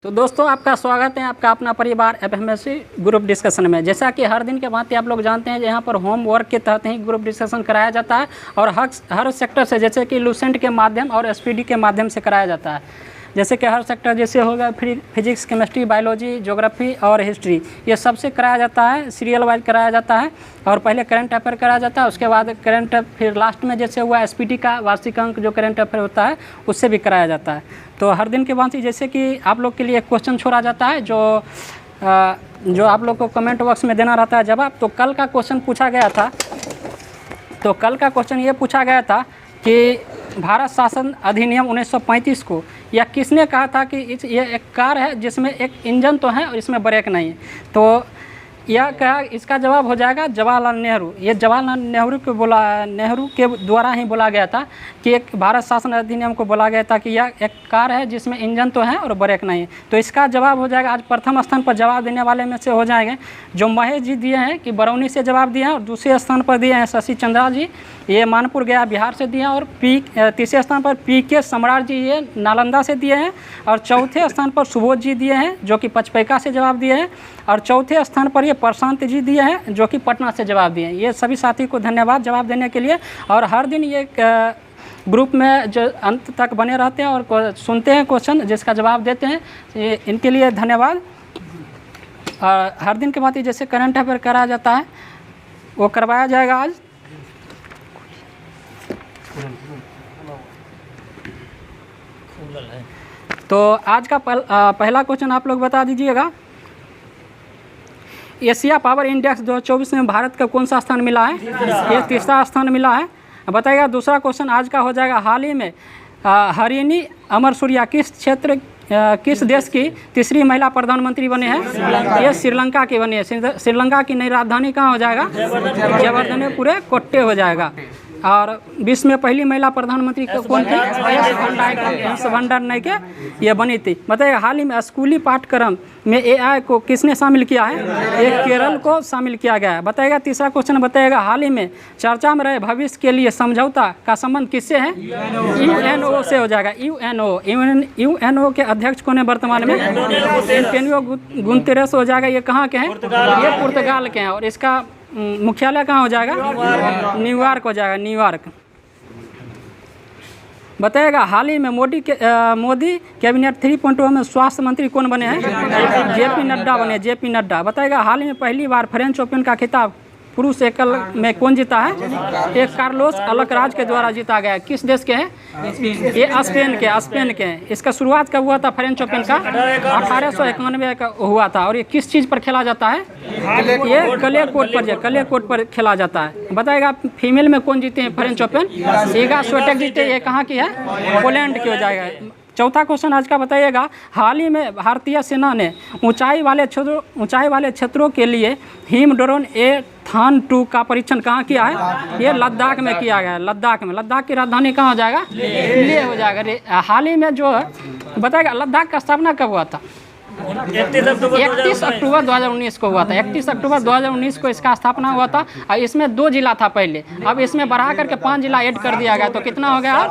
तो दोस्तों आपका स्वागत है आपका अपना परिवार एफएमएससी ग्रुप डिस्कशन में। जैसा कि हर दिन के भांति आप लोग जानते हैं यहाँ पर होमवर्क के तहत ही ग्रुप डिस्कशन कराया जाता है और हर सेक्टर से जैसे कि लूसेंट के माध्यम और एसपीडी के माध्यम से कराया जाता है। जैसे कि हर सेक्टर जैसे होगा फिजिक्स, केमिस्ट्री, बायोलॉजी, ज्योग्राफी और हिस्ट्री, ये सबसे कराया जाता है, सीरियल वाइज कराया जाता है। और पहले करंट अफेयर कराया जाता है, उसके बाद करंट फिर लास्ट में जैसे हुआ एसपीडी का वार्षिक अंक जो करंट अफेयर होता है उससे भी कराया जाता है। तो हर दिन के बाद जैसे कि आप लोग के लिए एक क्वेश्चन छोड़ा जाता है जो आप लोग को कमेंट बॉक्स में देना रहता है जवाब। तो कल का क्वेश्चन पूछा गया था, तो कल का क्वेश्चन ये पूछा गया था कि भारत शासन अधिनियम 1935 को यह किसने कहा था कि ये एक कार है जिसमें एक इंजन तो है और इसमें ब्रेक नहीं है। तो यह क्या, इसका जवाब हो जाएगा जवाहरलाल नेहरू। ये जवाहरलाल नेहरू के द्वारा ही बोला गया था कि एक भारत शासन अधिनियम को बोला गया था कि यह एक कार है जिसमें इंजन तो है और ब्रेक नहीं है। तो इसका जवाब हो जाएगा, आज प्रथम स्थान पर जवाब देने वाले में से हो जाएंगे जो महेश जी दिए हैं कि बरौनी से जवाब दिए हैं, और दूसरे स्थान पर दिए हैं शशि चंद्रा जी, ये मानपुर गया बिहार से दिए हैं, और तीसरे स्थान पर पीके सम्राट जी ये नालंदा से दिए हैं, और चौथे स्थान पर सुबोध जी दिए हैं जो कि पचपैका से जवाब दिए हैं, और चौथे स्थान पर ये प्रशांत जी दिए हैं जो कि पटना से जवाब दिए हैं। ये सभी साथी को धन्यवाद जवाब देने के लिए। और हर दिन ये ग्रुप में जो अंत तक बने रहते हैं और सुनते हैं क्वेश्चन जिसका जवाब देते हैं, इनके लिए धन्यवाद। और हर दिन के बाद जैसे करंट अफेयर कराया जाता है वो करवाया जाएगा आज। तो आज का पहला क्वेश्चन आप लोग बता दीजिएगा, एशिया पावर इंडेक्स 2024 में भारत का कौन सा स्थान मिला है? ये तीसरा स्थान मिला है, बताइएगा। दूसरा क्वेश्चन आज का हो जाएगा, हाल ही में हरिणी अमर सूर्या किस देश की तीसरी महिला प्रधानमंत्री बने हैं? ये श्रीलंका की बनी है। श्रीलंका की नई राजधानी कहाँ हो जाएगा? जयवर्धने पूरे कोट्टे हो जाएगा। और विश्व में पहली महिला प्रधानमंत्री कौन थी? एस भंडारनायके ये बनी थी। बताइए हाल ही में स्कूली पाठ्यक्रम में एआई को किसने शामिल किया है? ये केरल को शामिल किया गया है। बताइएगा तीसरा क्वेश्चन बताइएगा, हाल ही में चर्चा में रहे भविष्य के लिए समझौता का संबंध किससे है? यूएनओ से हो जाएगा। यूएनओ के अध्यक्ष कौन है वर्तमान में? एंटोनियो गुतेरेस हो जाएगा। ये कहाँ के हैं? ये पुर्तगाल के हैं। और इसका मुख्यालय कहाँ हो जाएगा? न्यूयॉर्क हो जाएगा, न्यूयॉर्क। बताइएगा हाल ही में मोदी कैबिनेट 3.0 में स्वास्थ्य मंत्री कौन बने हैं? जेपी नड्डा बने, जेपी नड्डा। बताइएगा हाल ही में पहली बार फ्रेंच ओपन का खिताब पुरुष एकल में कौन जीता है? एक कार्लोस अल्कराज के द्वारा जीता गया। किस देश के हैं? ये स्पेन के हैं। इसका शुरुआत कब हुआ था फ्रेंच ओपन का? 1891 का हुआ था। और ये किस चीज़ पर खेला जाता है? ये क्ले कोर्ट पर खेला जाता है। बताएगा फीमेल में कौन जीते हैं फ्रेंच ओपन? ईगा स्विएटेक जीते। ये कहाँ की है? पोलैंड की हो जाएगा। चौथा क्वेश्चन आज का बताइएगा, हाल ही में भारतीय सेना ने ऊंचाई वाले क्षेत्रों के लिए हिम ड्रोन A-THAN 2 का परीक्षण कहाँ किया है? ये लद्दाख में किया गया है। लद्दाख की राजधानी कहाँ हो जाएगा? लेह हो जाएगा। हाल ही में जो बताएगा लद्दाख का स्थापना कब हुआ था? 31 अक्टूबर 2019 को हुआ था। 31 अक्टूबर 2019 को इसका स्थापना हुआ था। और इसमें 2 जिला था पहले, अब इसमें बढ़ा करके 5 जिला ऐड कर दिया गया। तो कितना हो गया?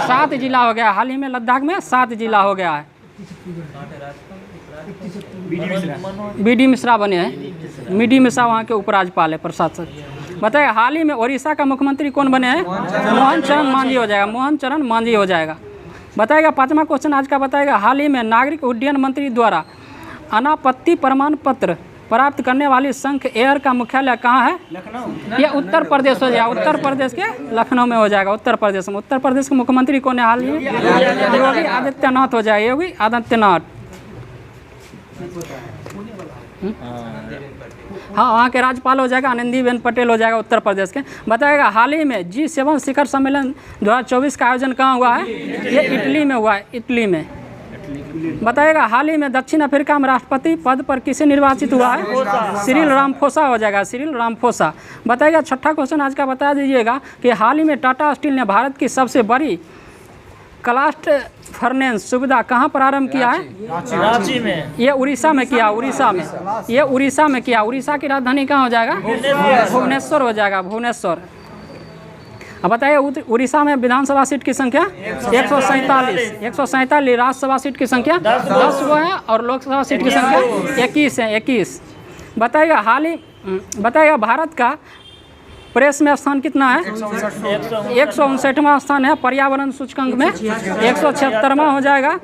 7 जिला हो गया। हाल ही में लद्दाख में 7 जिला हो गया है। बीडी मिश्रा बने हैं। बीडी मिश्रा वहाँ के उपराज्यपाल है, प्रशासक। बताइए हाल ही में उड़ीसा का मुख्यमंत्री कौन बने हैं? मोहन चरण मांझी हो जाएगा। मोहन चरण मांझी हो जाएगा। बताएगा पाँचवा क्वेश्चन आज का बताएगा, हाल ही में नागरिक उड्डयन मंत्री द्वारा अनापत्ति प्रमाण पत्र प्राप्त करने वाली संघ एयर का मुख्यालय कहाँ है? लखनऊ। ये उत्तर प्रदेश हो जाएगा। उत्तर प्रदेश के लखनऊ में हो जाएगा। उत्तर प्रदेश में। उत्तर प्रदेश के मुख्यमंत्री कौन है हाल ही में? योगी आदित्यनाथ हो जाएगा। योगी आदित्यनाथ। हाँ, वहाँ के राज्यपाल हो जाएगा आनंदीबेन पटेल हो जाएगा उत्तर प्रदेश के। बताएगा हाल ही में G7 शिखर सम्मेलन 2024 का आयोजन कहाँ हुआ है? ये इटली में हुआ है। इटली में। बताएगा हाल ही में दक्षिण अफ्रीका में राष्ट्रपति पद पर किसे निर्वाचित हुआ है? सिरिल रामाफोसा हो जाएगा। Cyril Ramaphosa. बताएगा छठा क्वेश्चन आज का बता दीजिएगा कि हाल ही में टाटा स्टील ने भारत की सबसे बड़ी ब्लास्ट फर्नेस सुविधा कहाँ प्रारंभ किया है? रांची में। ये उड़ीसा में किया। उड़ीसा में। ये उड़ीसा में किया। उड़ीसा की राजधानी कहाँ हो जाएगा? भुवनेश्वर हो जाएगा। भुवनेश्वर। अब बताइए उड़ीसा में विधानसभा सीट की संख्या 147 राज्यसभा सीट की संख्या 10 वो है और लोकसभा सीट की संख्या 21 है 21। बताइएगा बताइएगा भारत का प्रेस में स्थान कितना है? 159वां स्थान है। पर्यावरण सूचकांक में 176वां हो जाएगा।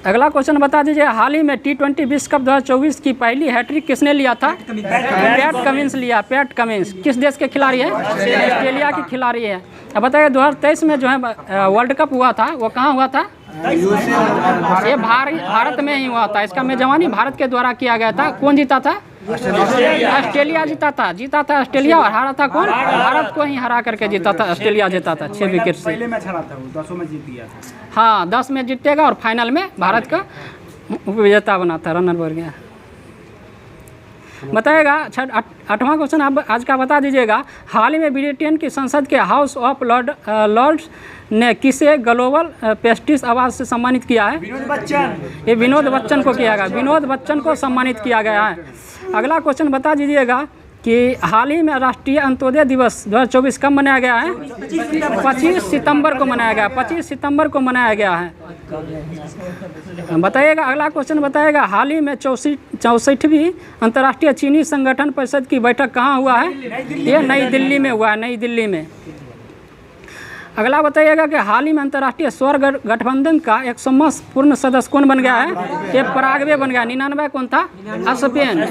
अगला क्वेश्चन बता दीजिए, हाल ही में T20 विश्व कप 2024 की पहली हैट्रिक किसने लिया था? पैट कमिंस लिया। पैट कमिंस किस देश के खिलाड़ी है? ऑस्ट्रेलिया की खिलाड़ी है। अब बताइए 2023 में जो है वर्ल्ड कप हुआ था वो कहाँ हुआ था? ये भारत में ही हुआ था। इसका मेजबानी भारत के द्वारा किया गया था। कौन जीता था? ऑस्ट्रेलिया जीता था ऑस्ट्रेलिया। और हारा था कौन? भारत को ही हरा करके जीता था। ऑस्ट्रेलिया जीता था 6 विकेट से। पहले मैच हारा था वो, 10 में जीत गया था। हाँ 10 में जीतेगा और फाइनल में भारत का विजेता बना था, रनर बन गया। बताएगा 8वां क्वेश्चन आप आज का बता दीजिएगा, हाल ही में ब्रिटेन की संसद के हाउस ऑफ लॉर्ड्स ने किसे ग्लोबल पेस्टिस अवार्ड से सम्मानित किया है? विनोद बच्चन। ये विनोद बच्चन को किया गया। विनोद बच्चन को सम्मानित किया गया है। अगला क्वेश्चन बता दीजिएगा कि हाल ही में राष्ट्रीय अंत्योदय दिवस 2024 कब मनाया गया है? 25 सितंबर को मनाया गया। 25 सितंबर को मनाया गया है। बताइएगा अगला क्वेश्चन बताइएगा, हाल ही में 64वीं अंतर्राष्ट्रीय चीनी संगठन परिषद की बैठक कहाँ हुआ है? ये नई दिल्ली में हुआ है, नई दिल्ली में। अगला बताइएगा कि हाल ही में अंतर्राष्ट्रीय सौर गठबंधन का 100वां पूर्ण सदस्य कौन बन गया है? ये पराग्वे बन गया। 99 कौन था? स्पेन।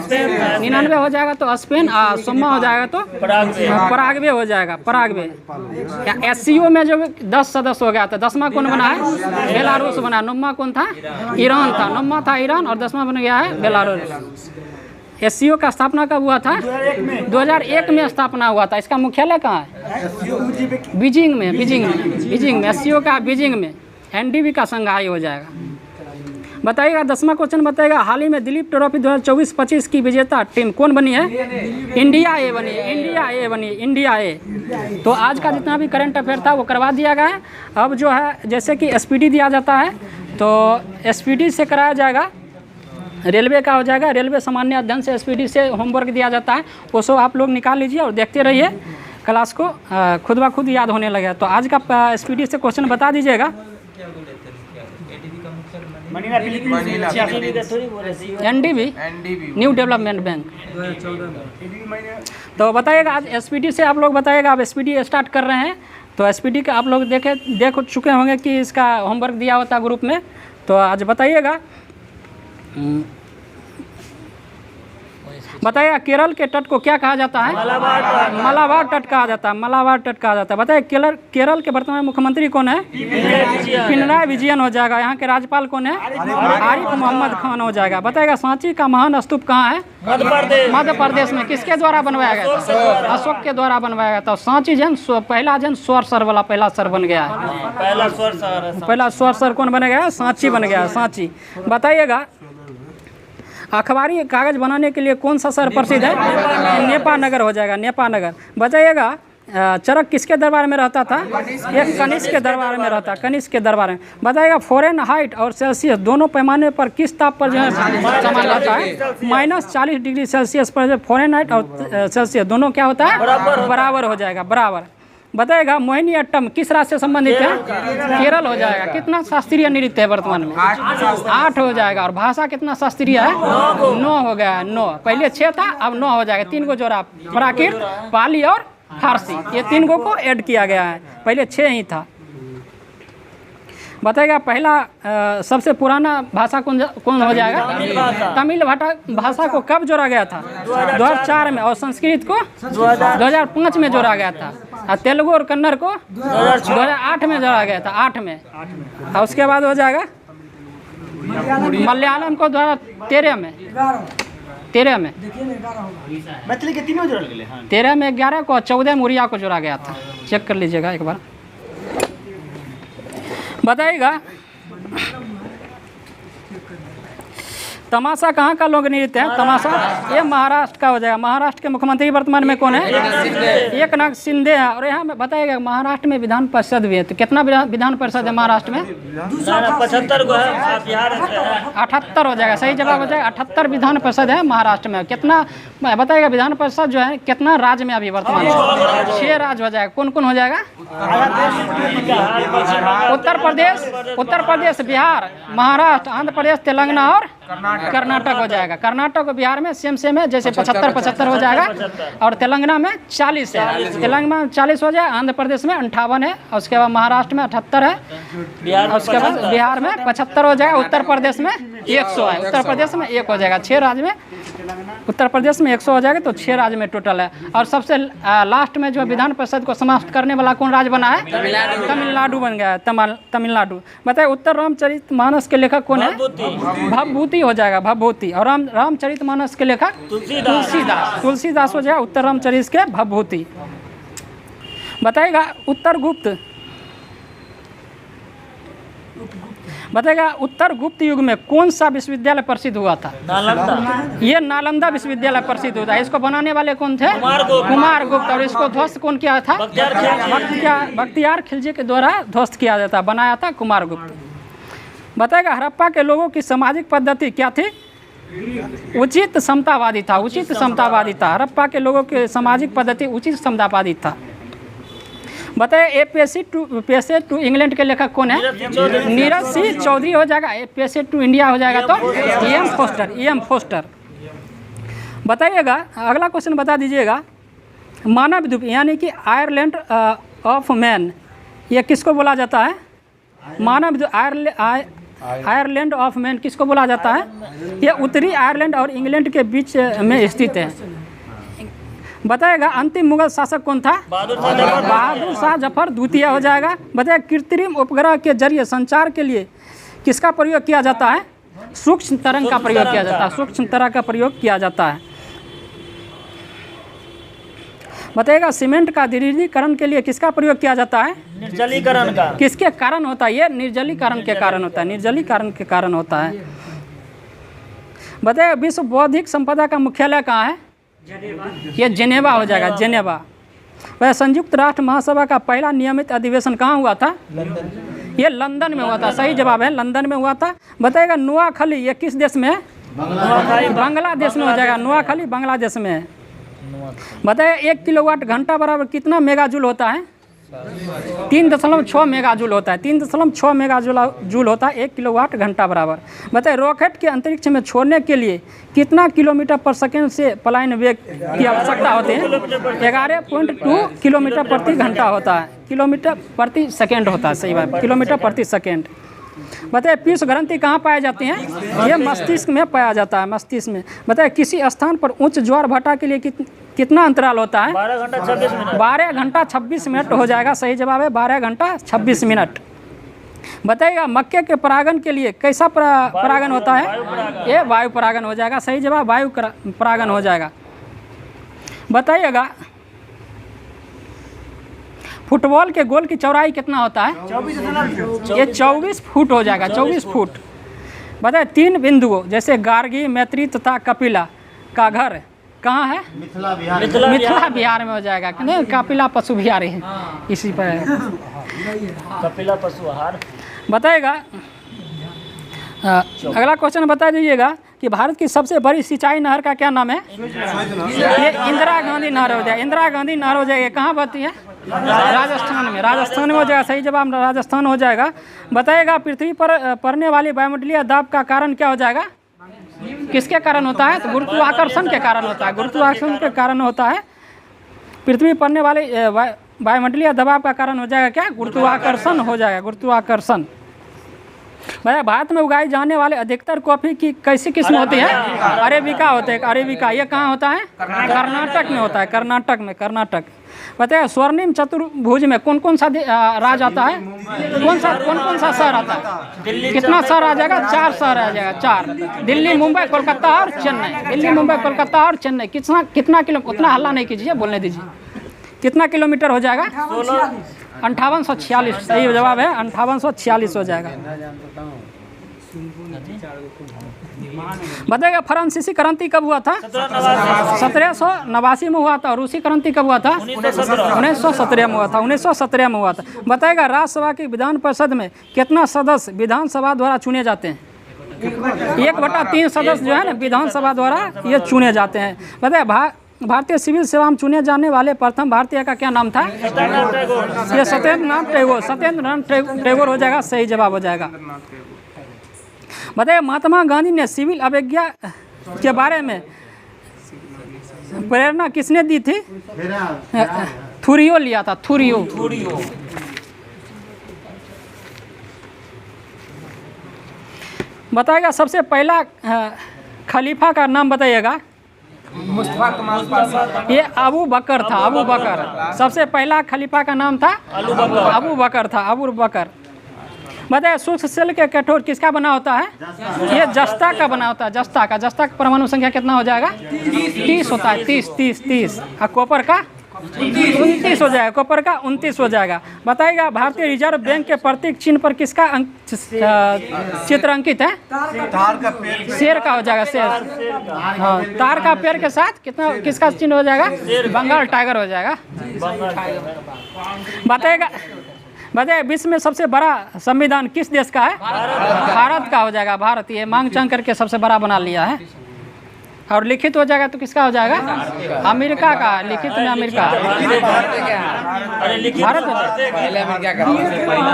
99 हो जाएगा तो स्पेन, 100वां हो जाएगा तो पराग्वे हो जाएगा। पराग्वे। SCO में जो 10 सदस्य हो गया था, 10वां कौन बना है? बेलारूस बना। 9वां कौन था? ईरान था। 9वां था ईरान और 10वां बन गया है बेलारूस। SCO का स्थापना कब हुआ था? 2001 में स्थापना हुआ था। इसका मुख्यालय कहाँ है? बीजिंग में। SCO का बीजिंग में। NDB का संघाई हो जाएगा। बताइएगा 10वां क्वेश्चन बताइएगा, हाल ही में दिलीप ट्रॉफी 2024-25 की विजेता टीम कौन बनी है? इंडिया ए बनी है। इंडिया ए। तो आज का जितना भी करंट अफेयर था वो करवा दिया गया है। अब जो है जैसे कि SPD दिया जाता है तो SPD से कराया जाएगा। रेलवे का हो जाएगा, रेलवे सामान्य अध्ययन से SPD से होमवर्क दिया जाता है। वो सब आप लोग निकाल लीजिए और देखते रहिए क्लास को, खुद ब खुद याद होने लगेगा। तो आज का SPD से क्वेश्चन बता दीजिएगा। NDB new development bank. तो बताइएगा आज SPD से आप लोग बताइएगा। आप SPD स्टार्ट कर रहे हैं तो SPD का आप लोग देख चुके होंगे कि इसका होमवर्क दिया होता है ग्रुप में। तो आज बताइएगा बताइए केरल के तट को क्या कहा जाता है? मलाबार तट कहा जाता है। मलाबार तट कहा जाता है। बताइए केरल के वर्तमान मुख्यमंत्री कौन है? पिनराई विजयन हो जाएगा। यहाँ के राज्यपाल कौन है? आरिफ मोहम्मद खान हो जाएगा। बताइएगा सांची का महान स्तूप कहाँ है? मध्य प्रदेश में। किसके द्वारा बनवाया गया था? अशोक के द्वारा बनवाया गया था। सांची पहला स्वर सर वाला पहला सर बन गया है। पहला स्वर सर कौन बन गया? सांची बन गया। सांची। बताइएगा अखबारी कागज बनाने के लिए कौन सा शहर प्रसिद्ध है? नेपानगर हो जाएगा। नेपानगर। बताइएगा चरक किसके दरबार में रहता था? एक कनिष्क के दरबार में रहता। कनिष्क के दरबार में। बताइएगा फ़ारेनहाइट और सेल्सियस दोनों पैमाने पर किस ताप पर जो है सामान रहता है? -40 डिग्री सेल्सियस पर। फ़ारेनहाइट और सेल्सियस दोनों क्या होता है? बराबर हो जाएगा। बराबर। बताएगा मोहिनीअट्टम किस राज्य से संबंधित है? केरल हो जाएगा। कितना शास्त्रीय नृत्य है वर्तमान में? 8 हो जाएगा। और भाषा कितना शास्त्रीय है? 9 हो गया। 9 पहले 6 था, अब 9 हो जाएगा। 3 को जोड़ा, प्राकृत, पाली और फारसी, ये 3 को ऐड किया गया है। पहले 6 ही था। बताएगा पहला सबसे पुराना भाषा कौन हो जाएगा? तमिल भाषा को कब जोड़ा गया था? 2004 में। और संस्कृत को 2005 में जोड़ा गया था। और तेलुगु और कन्नड़ को 2008 में जोड़ा गया था। 8 में। और उसके बाद हो जाएगा मलयालम को 2013 में। 13 में। मैथिली के 3 जोड़ा गए। 13 में 11 को, 14 में उड़िया को जोड़ा गया था। चेक कर लीजिएगा एक बार। बताइएगा तमाशा कहाँ का लोक नृत्य है? तमाशा ये महाराष्ट्र का हो जाएगा। महाराष्ट्र के मुख्यमंत्री वर्तमान में कौन है? एकनाथ शिंदे हैं। और यहाँ में बताएगा महाराष्ट्र में विधान परिषद भी है, तो कितना विधान परिषद है महाराष्ट्र में? 75 को है, बिहार 78 हो जाएगा। सही जवाब हो जाएगा 78 विधान परिषद है महाराष्ट्र में। कितना बताएगा विधान परिषद जो है कितना राज्य में अभी वर्तमान में? 6 राज्य हो जाएगा। कौन कौन हो जाएगा? उत्तर प्रदेश, बिहार, महाराष्ट्र, आंध्र प्रदेश, तेलंगाना और कर्नाटक हो जाएगा। कर्नाटक और बिहार में सेम है, जैसे 75 हो जाएगा। और तेलंगाना में 40 है, तेलंगाना में 40 हो जाएगा। आंध्र प्रदेश में 58 है, और उसके बाद महाराष्ट्र में 78 है, और उसके बाद बिहार में 75 हो जाएगा। उत्तर प्रदेश में 100 है, उत्तर प्रदेश में 1 हो जाएगा। 6 राज्य में उत्तर प्रदेश में 100 हो जाएगा, तो 6 राज्य में टोटल है। और सबसे लास्ट में जो विधान परिषद को समाप्त करने वाला कौन राज्य बना है? तमिलनाडु बन गया है, तमिलनाडु। बताए उत्तर रामचरितमानस के लेखक कौन है? भवभूति हो जाएगा, भवभूति। और रामचरितमानस के लेखक तुलसीदास हो जाएगा। उत्तर रामचरित के भवभूति। बताएगा उत्तर गुप्त युग में कौन सा विश्वविद्यालय प्रसिद्ध हुआ था? नालंदा। ये नालंदा विश्वविद्यालय प्रसिद्ध हुआ था। इसको बनाने वाले कौन थे? कुमार गुप्त। और इसको ध्वस्त कौन किया था? बख्तियार खिलजी के द्वारा ध्वस्त किया जाता, बनाया था कुमार गुप्त। बताएगा हड़प्पा के लोगों की सामाजिक पद्धति क्या थी? उचित समतावादी था, उचित समतावादी था। हड़प्पा के लोगों की सामाजिक पद्धति उचित समतावादी था। बताइए पैसे टू इंग्लैंड के लेखक कौन है? नीरज सिंह चौधरी हो जाएगा। पैसे टू इंडिया हो जाएगा तो E.M. फोस्टर। बताइएगा अगला क्वेश्चन बता दीजिएगा। मानव द्वीप यानी कि आयरलैंड ऑफ मैन, ये किसको बोला जाता है? मानव द्वीप आयरलैंड ऑफ मैन किसको बोला जाता है? ये उत्तरी आयरलैंड और इंग्लैंड के बीच में स्थित है। बताएगा अंतिम मुगल शासक कौन था? बहादुर शाह जफर द्वितीय हो जाएगा। बताएगा कृत्रिम उपग्रह के जरिए संचार के लिए किसका प्रयोग किया जाता है? सूक्ष्म तरंग का प्रयोग किया जाता है, सूक्ष्म तरंग का प्रयोग किया जाता है। बताएगा सीमेंट का द्रवीकरण के लिए किसका प्रयोग किया जाता है? निर्जलीकरण का। किसके कारण होता है? ये निर्जलीकरण के कारण होता है, निर्जलीकरण के कारण होता है। बताइए विश्व बौद्धिक संपदा का मुख्यालय कहाँ है? ये जेनेवा हो जाएगा, जेनेवा। वह संयुक्त राष्ट्र महासभा का पहला नियमित अधिवेशन कहाँ हुआ था? ये लंदन में हुआ था। सही जवाब है, लंदन में हुआ था। बताइएगा नुआखाली ये किस देश में है? बांग्लादेश में हो जाएगा। नुआखाली बांग्लादेश में है। बताइए 1 किलोवाट घंटा बराबर कितना मेगाजूल होता है? 3.6 मेगाजूल होता है। 3.6 मेगाजूल होता है 1 किलोवाट घंटा बराबर। बताइए रॉकेट के अंतरिक्ष में छोड़ने के लिए कितना किलोमीटर पर सेकंड से पलायन वेग की आवश्यकता होती है? 11.2 किलोमीटर प्रति घंटा होता है, किलोमीटर प्रति सेकंड होता है। सही बात, किलोमीटर प्रति सेकंड। बताइए पीयूष ग्रंथि कहाँ पाए जाती हैं? ये मस्तिष्क में पाया जाता है, मस्तिष्क में। बताइए किसी स्थान पर उच्च ज्वार भाटा के लिए कितना अंतराल होता है? 12 घंटा 26 मिनट। 12 घंटा 26 मिनट हो जाएगा। सही जवाब है 12 घंटा 26 मिनट। बताइएगा मक्के के परागण के लिए कैसा परागण होता है? ये वायु परागण हो जाएगा। सही जवाब वायु परागण हो जाएगा। बताइएगा फुटबॉल के गोल की चौड़ाई कितना होता है? 24 ये 24 फुट हो जाएगा, 24 फुट। बताइए 3 बिंदुओं जैसे गार्गी, मैत्री तथा कपिला का घर कहाँ है? मिथिला बिहार में हो जाएगा। नहीं कपिला पशु बिहार है, इसी पर कपिला पशु आहार। बताएगा अगला क्वेश्चन बता दीजिएगा कि भारत की सबसे बड़ी सिंचाई नहर का क्या नाम है? ये इंदिरा गांधी नहर हो जाएगा। इंदिरा गांधी नहर हो जाएगी। कहाँ बहती है? राजस्थान में। राजस्थान में हो जाएगा। सही जवाब राजस्थान हो जाएगा। बताइएगा पृथ्वी पर पड़ने वाली वायुमंडलीय दाब का कारण क्या हो जाएगा? किसके कारण होता है? तो गुरुत्वाकर्षण के कारण होता है, गुरुत्वाकर्षण के कारण होता है। पृथ्वी पर पड़ने वाले वायुमंडलीय दबाव का कारण हो जाएगा क्या? गुरुत्वाकर्षण हो जाएगा, गुरुत्वाकर्षण। भैया भारत में उगाई जाने वाले अधिकतर कॉफ़ी की कैसी किस्म होती है? अरेबिका होते हैं, अरेबिका। ये कहाँ होता है? कर्नाटक में होता है, कर्नाटक में, कर्नाटक। बताइए स्वर्णिम चतुर्भुज में कौन कौन सा राज्य आता है? कौन कौन सा शहर आता है? कितना शहर आ जाएगा? 4 शहर आ जाएगा, 4। दिल्ली, मुंबई, कोलकाता और चेन्नई। दिल्ली, मुंबई, कोलकाता और चेन्नई। कितना किलो? उतना हल्ला नहीं कीजिए, बोलने दीजिए। कितना किलोमीटर हो जाएगा? 5846। सही जवाब है 5846 हो जाएगा। बताइएगा फ्रांसीसी क्रांति कब हुआ था? 1789 में हुआ था। और रूसी क्रांति कब हुआ था? 1917 में हुआ था। 1917 में हुआ था। बताइएगा राज्यसभा की विधान परिषद में कितना सदस्य विधानसभा द्वारा चुने जाते हैं? 1/3 सदस्य जो है ना विधानसभा द्वारा ये चुने जाते हैं। बताइए भारतीय सिविल सेवा में चुने जाने वाले प्रथम भारतीय का क्या नाम था? ये सत्येंद्रनाथ टैगोर। सत्येंद्रनाथ टैगोर हो जाएगा, सही जवाब हो जाएगा। बताइए महात्मा गांधी ने सिविल अवज्ञा के बारे में प्रेरणा किसने दी थी? थूरियो लिया था, थूरियो। बताइएगा सबसे पहला खलीफा का नाम बताइएगा। मुस्तफा कमाल पाशा। ये अबू बकर था, अबू बकर। सबसे पहला खलीफा का नाम था अबू बकर था, अबू बकर। बताइए शुष्क सेल के कैथोड किसका बना होता है? ये जस्ता का बना होता है, जस्ता का। जस्ता का परमाणु संख्या कितना हो जाएगा? 30 होता है, 30। और कॉपर का 29 हो जाएगा, कॉपर का 29 हो जाएगा। बताइएगा भारतीय रिजर्व बैंक के प्रतीक चिन्ह पर किसका चित्र अंकित है? शेर का हो जाएगा, शेर। हाँ, तार का पेड़ के साथ किसका चिन्ह हो जाएगा? बंगाल टाइगर हो जाएगा। बताइए विश्व में सबसे बड़ा संविधान किस देश का है? भारत का हो जाएगा, भारत। ये मांग चांग करके सबसे बड़ा बना लिया है। और लिखित हो जाएगा तो किसका हो जाएगा? अमेरिका का। लिखित में अमेरिका, भारत हो जाएगा।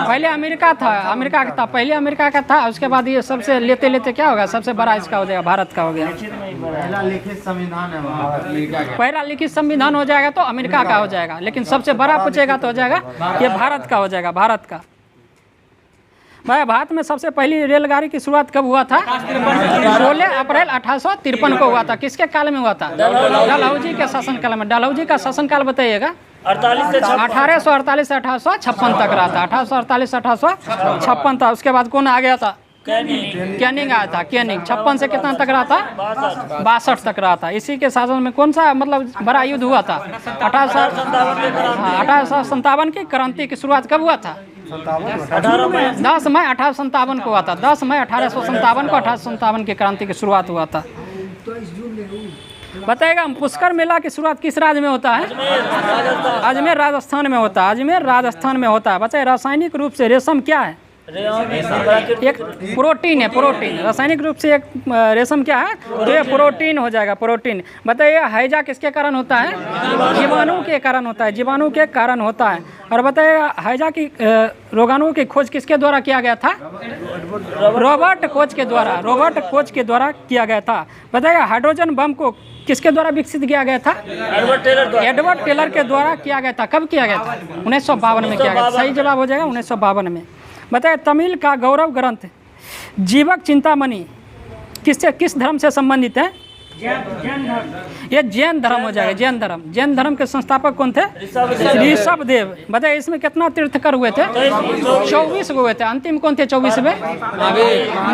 पहले अमेरिका था, अमेरिका का था, पहले अमेरिका का था। उसके बाद ये सबसे लेते लेते क्या होगा? सबसे बड़ा इसका हो जाएगा, भारत का हो गया। पहला लिखित संविधान है पहला लिखित संविधान हो जाएगा तो अमेरिका का हो जाएगा। लेकिन सबसे बड़ा पूछेगा तो हो जाएगा ये भारत का हो जाएगा, भारत का। भाई भारत में सबसे पहली रेलगाड़ी की शुरुआत कब हुआ था? 16 अप्रैल 1853 को हुआ था। किसके काल में हुआ था? डलहौजी के शासनकाल में। डलहौजी का शासनकाल बताइएगा। 1848 से 1856 तक रहा था। 1848 से 1856 था। उसके बाद कौन आ गया था? कैनिंग आया था, कैनिंग। 56 से कितना तक रहा था? 62 तक रहा था। इसी के शासन में कौन सा मतलब बड़ा युद्ध हुआ था? 1857 की क्रांति की शुरुआत कब हुआ था? 10 मई 1857 को हुआ था। 10 मई 1857 को 1857 की क्रांति की शुरुआत हुआ था। बताइएगा पुष्कर मेला की शुरुआत किस राज्य में होता है? अजमेर राजस्थान में होता है। अजमेर राजस्थान में होता है। बताइए रासायनिक रूप से रेशम क्या है? एक प्रोटीन है, प्रोटीन। रासायनिक रूप से एक रेशम क्या है? तो ये प्रोटीन हो जाएगा, प्रोटीन। बताइए हैजा किसके कारण होता है? जीवाणु के कारण होता है, जीवाणु के कारण होता है। और बताइए हैजा की रोगाणु की खोज किसके द्वारा किया गया था? रॉबर्ट कोच के द्वारा, रॉबर्ट कोच के द्वारा किया गया था। बताइए हाइड्रोजन बम को किसके द्वारा विकसित किया गया था? एडवर्ड टेलर के द्वारा किया गया था। कब किया गया था? 1952 में किया गया था। सही जवाब हो जाएगा 1952 में। बताइए तमिल का गौरव ग्रंथ जीवक चिंतामणि किस धर्म से संबंधित है? ये जैन धर्म हो जाएगा, जैन धर्म। जैन धर्म के संस्थापक कौन थे? ऋषभ देव। बताइए इसमें कितना तीर्थकर हुए थे? 24 हुए थे। अंतिम कौन थे 24वें?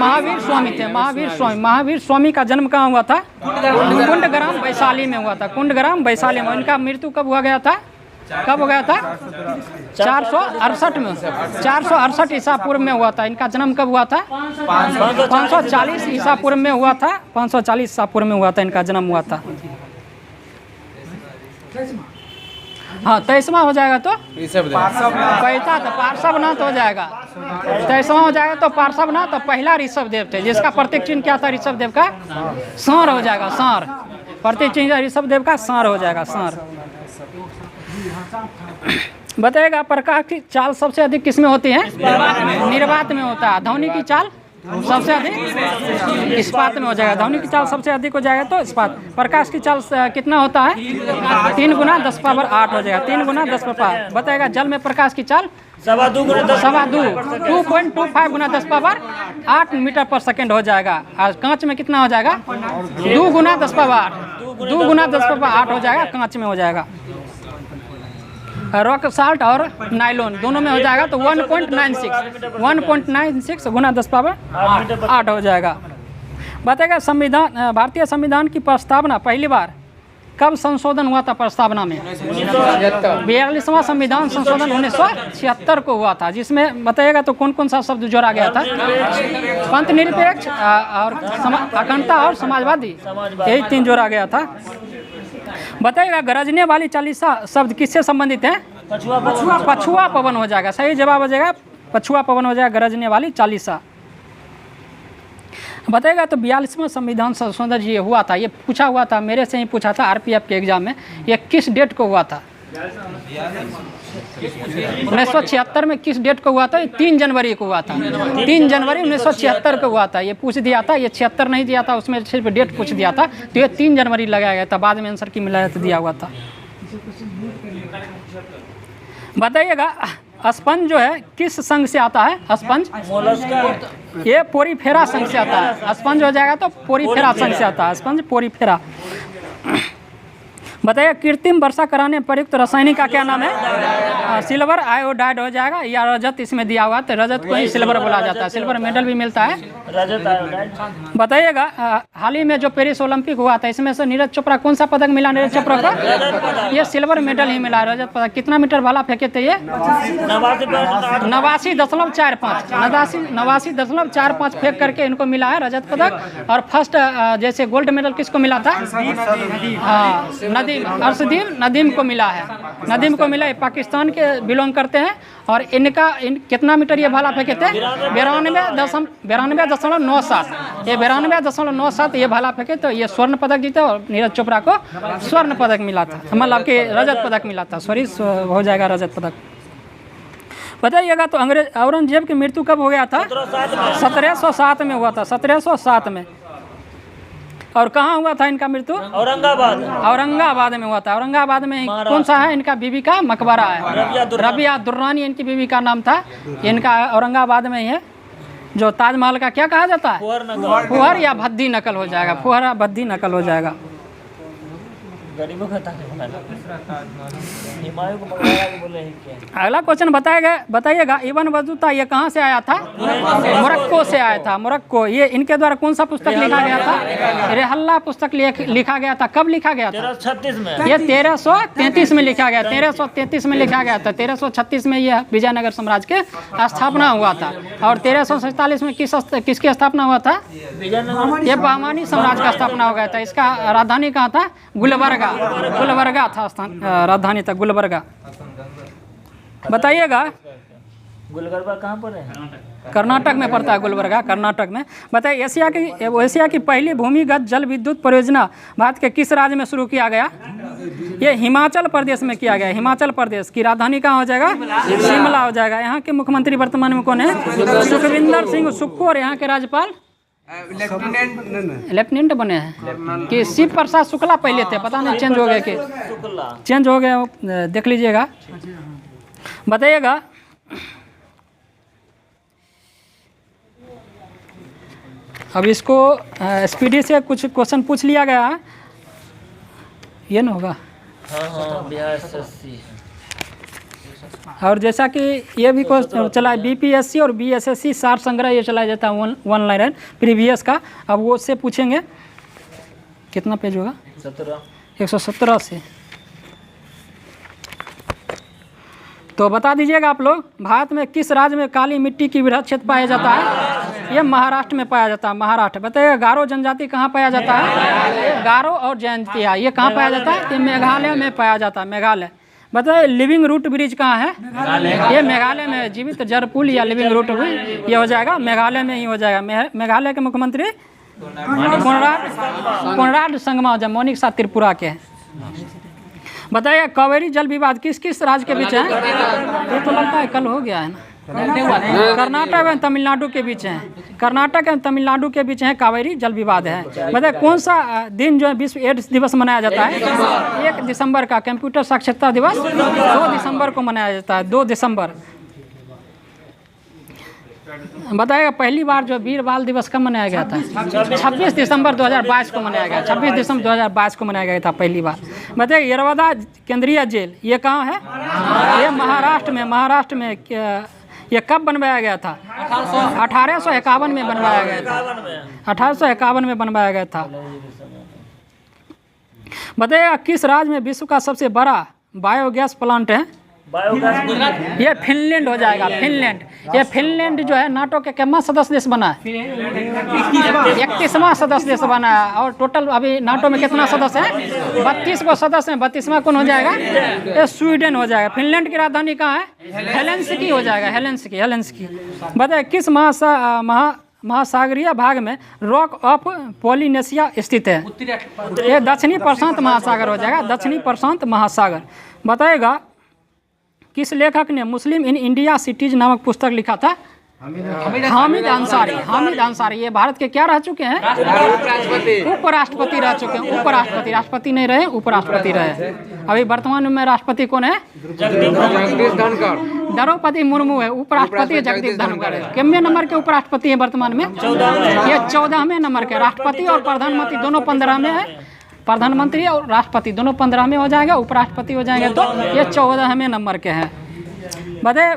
महावीर स्वामी थे, महावीर स्वामी। महावीर स्वामी का जन्म कहाँ हुआ था? कुंडग्राम वैशाली में हुआ था, कुंडग्राम वैशाली में। उनका मृत्यु कब हुआ गया था? कब हो गया था? 468 में। 468 ईसा पूर्व में हुआ था। इनका जन्म कब हुआ था? 540 ईसा पूर्व में हुआ था। 540 ईसा पूर्व में हुआ था, इनका जन्म हुआ था। हाँ 23वां हो जाएगा तो पैसा तो पार्श्वनाथ हो जाएगा। 23वां हो जाएगा तो पार्श्वनाथ। तो पहला ऋषभ देव थे, जिसका प्रतीक चिन्ह क्या था? ऋषभ देव का सांड हो जाएगा, सांड। प्रतीक चिन्ह ऋषभ देव का सांड हो जाएगा, सांड। बताइएगा प्रकाश की चाल सबसे अधिक किसमें होती है? निर्वात में होता है। ध्वनि की चाल सबसे अधिक इस्पात में हो जाएगा। ध्वनि की चाल सबसे अधिक हो जाएगा तो इस्पात। प्रकाश की चाल कितना होता है? 3 × 10⁸ हो जाएगा, 3 × 10⁸। बताइएगा जल में प्रकाश की चाल 2.25 × 10⁸ मीटर पर सेकेंड हो जाएगा। और कांच में कितना हो जाएगा? 2 × 10⁸, 2 × 10⁸ हो जाएगा, कांच में हो जाएगा। रॉक साल्ट और नाइलॉन दोनों में हो जाएगा तो 1.96 × 10⁸ हो जाएगा। बताएगा संविधान, भारतीय संविधान की प्रस्तावना पहली बार कब संशोधन हुआ था प्रस्तावना में? 42वां संविधान संशोधन 1976 को हुआ था, जिसमें बताइएगा तो कौन कौन सा शब्द जोड़ा गया था? पंथ निरपेक्ष और अखंडता और समाजवादी, यही 3 जोड़ा गया था। बताइएगा गरजने वाली चालीसा शब्द किससे संबंधित है? पछुआ पवन हो जाएगा, सही जवाब हो जाएगा पछुआ पवन हो जाएगा गरजने वाली चालीसा। बताइएगा तो 42वां संविधान संशोधन ये हुआ था, ये पूछा हुआ था, मेरे से ही पूछा था आरपीएफ के एग्जाम में, ये किस डेट को हुआ था? 1976 में किस डेट को हुआ था? 3 जनवरी को हुआ था, 3 जनवरी 1976 को हुआ था। ये पूछ दिया था, ये 76 नहीं दिया था, उसमें सिर्फ डेट पूछ दिया था, तो ये 3 जनवरी लगाया गया था, बाद में आंसर की मिलाया तो दिया हुआ था। बताइएगा स्पंज जो है किस संघ से आता है? स्पंज ये पोरीफेरा संघ से आता है। स्पंज हो जाएगा तो पोरीफेरा संघ से आता है, स्पंज पोरीफेरा। बताइए कृत्रिम वर्षा कराने प्रयुक्त रासायनिक का क्या नाम है? सिल्वर आयोडाइड हो जाएगा, या रजत इसमें दिया हुआ, तो रजत को ही सिल्वर बोला जाता है, सिल्वर मेडल भी मिलता है रजत आयोडाइड। बताइएगा हाल ही में जो पेरिस ओलंपिक हुआ था, इसमें से नीरज चोपड़ा कौन सा पदक मिला? नीरज चोपड़ा को ये सिल्वर मेडल ही मिला, रजत पदक। कितना मीटर भाला फेंके थे ये? 89.45 फेंक करके इनको मिला है रजत पदक। और फर्स्ट जैसे गोल्ड मेडल किसको मिला था? हाँ अर्शदीप नदीम को मिला है, नदीम को मिला है, पाकिस्तान के बिलोंग करते हैं। और इनका कितना मीटर ये भाला फेंके थे? 92.97, ये 92.97 ये भाला फेंके, तो ये स्वर्ण पदक जीते और नीरज चोपड़ा को स्वर्ण पदक मिला था, मतलब कि रजत पदक मिला था, सॉरी हो जाएगा रजत पदक। बताइएगा तो औरंगजेब की मृत्यु कब हो गया था? 1707 में हुआ था, 1707 में। और कहाँ हुआ था इनका मृत्यु? औरंगाबाद में हुआ था। औरंगाबाद में कौन सा है इनका बीबी का मकबरा है? रबिया दुर्रानी इनकी बीबी का नाम था। इनका औरंगाबाद में ही है। जो ताजमहल का क्या कहा जाता है? फुहर या भद्दी नकल हो जाएगा, फुहर या भद्दी नकल हो जाएगा। अगला क्वेश्चन बताइएगा इब्न बतूता ये कहाँ से आया था? मोरक्को से आया था, मोरक्को। ये इनके द्वारा कौन सा पुस्तक लिखा गया था? रेहल्ला पुस्तक लिखा गया था। कब लिखा गया था? 1336 में। ये 1333 में लिखा गया, 1333 में लिखा गया था। 1336 में यह विजयनगर साम्राज्य के स्थापना हुआ था। और 1347 में किसकी स्थापना हुआ था? ये बहमानी साम्राज्य का स्थापना हो गया था। इसका राजधानी कहाँ था? गुलबर्गा था स्थान, राजधानी था गुलबर्गा। बताइएगा गुलबर्गा कहाँ पर है? कर्नाटक में पड़ता है गुलबर्गा, कर्नाटक में। बताइए एशिया की पहली भूमिगत जल विद्युत परियोजना भारत के किस राज्य में शुरू किया गया? ये हिमाचल प्रदेश में किया गया। हिमाचल प्रदेश की राजधानी कहाँ हो जाएगा? शिमला हो जाएगा। यहाँ के मुख्यमंत्री वर्तमान में कौन है? सुखविंदर सिंह सुक्खू। और यहाँ के राज्यपाल लेफ्टिनेंट बने हैं कि शिव प्रसाद शुक्ला पहले थे, पता नहीं चेंज हो गए कि चेंज हो गए, देख लीजिएगा। बताइएगा अब इसको स्पीडी से कुछ क्वेश्चन पूछ लिया गया है, ये ना होगा। हाँ बिहार एसएससी। और जैसा कि ये भी चला है बीपीएससी और बीएसएससी सार संग्रह, ये चलाया जाता है वन लाइन प्रीवियस का। अब वो उससे पूछेंगे कितना पेज होगा? 117 से। तो बता दीजिएगा आप लोग, भारत में किस राज्य में काली मिट्टी की वृहद क्षेत्र पाया जाता है? ये महाराष्ट्र में पाया जाता है, महाराष्ट्र। बताइएगा गारो जनजाति कहाँ पाया जाता है? गारो और जनजाति ये कहाँ पाया जाता है? ये मेघालय में पाया जाता है, मेघालय। बताइए लिविंग रूट ब्रिज कहाँ है? ये मेघालय में। जीवित जल पुल या लिविंग रूट ब्रिज ये हो जाएगा मेघालय में ही हो जाएगा। मेघालय के मुख्यमंत्री कोनराड संगमा हो जाए, मौनिक साथ त्रिपुरा के हैं। बताइए कावेरी जल विवाद किस किस राज्य के बीच है? ये तो लगता है कल हो गया है ना। कर्नाटक और तमिलनाडु के बीच है, कर्नाटक और तमिलनाडु के बीच है कावेरी जल विवाद है। बताइए कौन सा दिन जो है विश्व एड्स दिवस मनाया जाता है? 1 दिसंबर का। कंप्यूटर साक्षरता दिवस 2 दिसंबर को मनाया जाता है, 2 दिसंबर। बताइएगा पहली बार जो वीर बाल दिवस कब मनाया गया था? 26 दिसंबर 2022 को मनाया गया, 26 दिसंबर 2022 को मनाया गया था पहली बार। बताइए यरवदा केंद्रीय जेल ये कहाँ है? ये महाराष्ट्र में। महाराष्ट्र में ये कब बनवाया गया था? 1851 में बनवाया गया था, 1851 में बनवाया गया था। बताइएगा किस राज्य में विश्व का सबसे बड़ा बायोगैस प्लांट है? बायोगैस ये फिनलैंड हो जाएगा, फिनलैंड। ये फिनलैंड जो है नाटो के कितना सदस्य देश बना है? 31वां सदस्य देश बना है। और टोटल अभी नाटो में कितना सदस्य है? 32 को सदस्य हैं। 32वां कौन हो जाएगा? ये स्वीडन हो जाएगा। फिनलैंड की राजधानी कहाँ है? हेलेंसिकी हो जाएगा, हेलेंसिकी, हेलेंसिकी। बताइए किस महासागरीय भाग में रॉक ऑफ पॉलिनेशिया स्थित है? ये दक्षिणी प्रशांत महासागर हो जाएगा, दक्षिणी प्रशांत महासागर। बताएगा किस लेखक ने मुस्लिम इन इंडिया सिटीज नामक पुस्तक लिखा था? हामिद अंसारी। हामिद अंसारी ये भारत के क्या रह चुके हैं? उपराष्ट्रपति रह चुके हैं। उपराष्ट्रपति, राष्ट्रपति नहीं रहे, उपराष्ट्रपति रहे। अभी वर्तमान में राष्ट्रपति कौन है? जगदीश धनखड़। द्रौपदी मुर्मू है। उपराष्ट्रपति जगदीप धनखड़ है। कितने नंबर के उपराष्ट्रपति हैं वर्तमान में? 14। ये 14वें नंबर के। राष्ट्रपति और प्रधानमंत्री दोनों 15 में है। प्रधानमंत्री और राष्ट्रपति दोनों 15 में हो जाएगा, उपराष्ट्रपति हो जाएंगे तो ये 14वें नंबर के हैं। बताए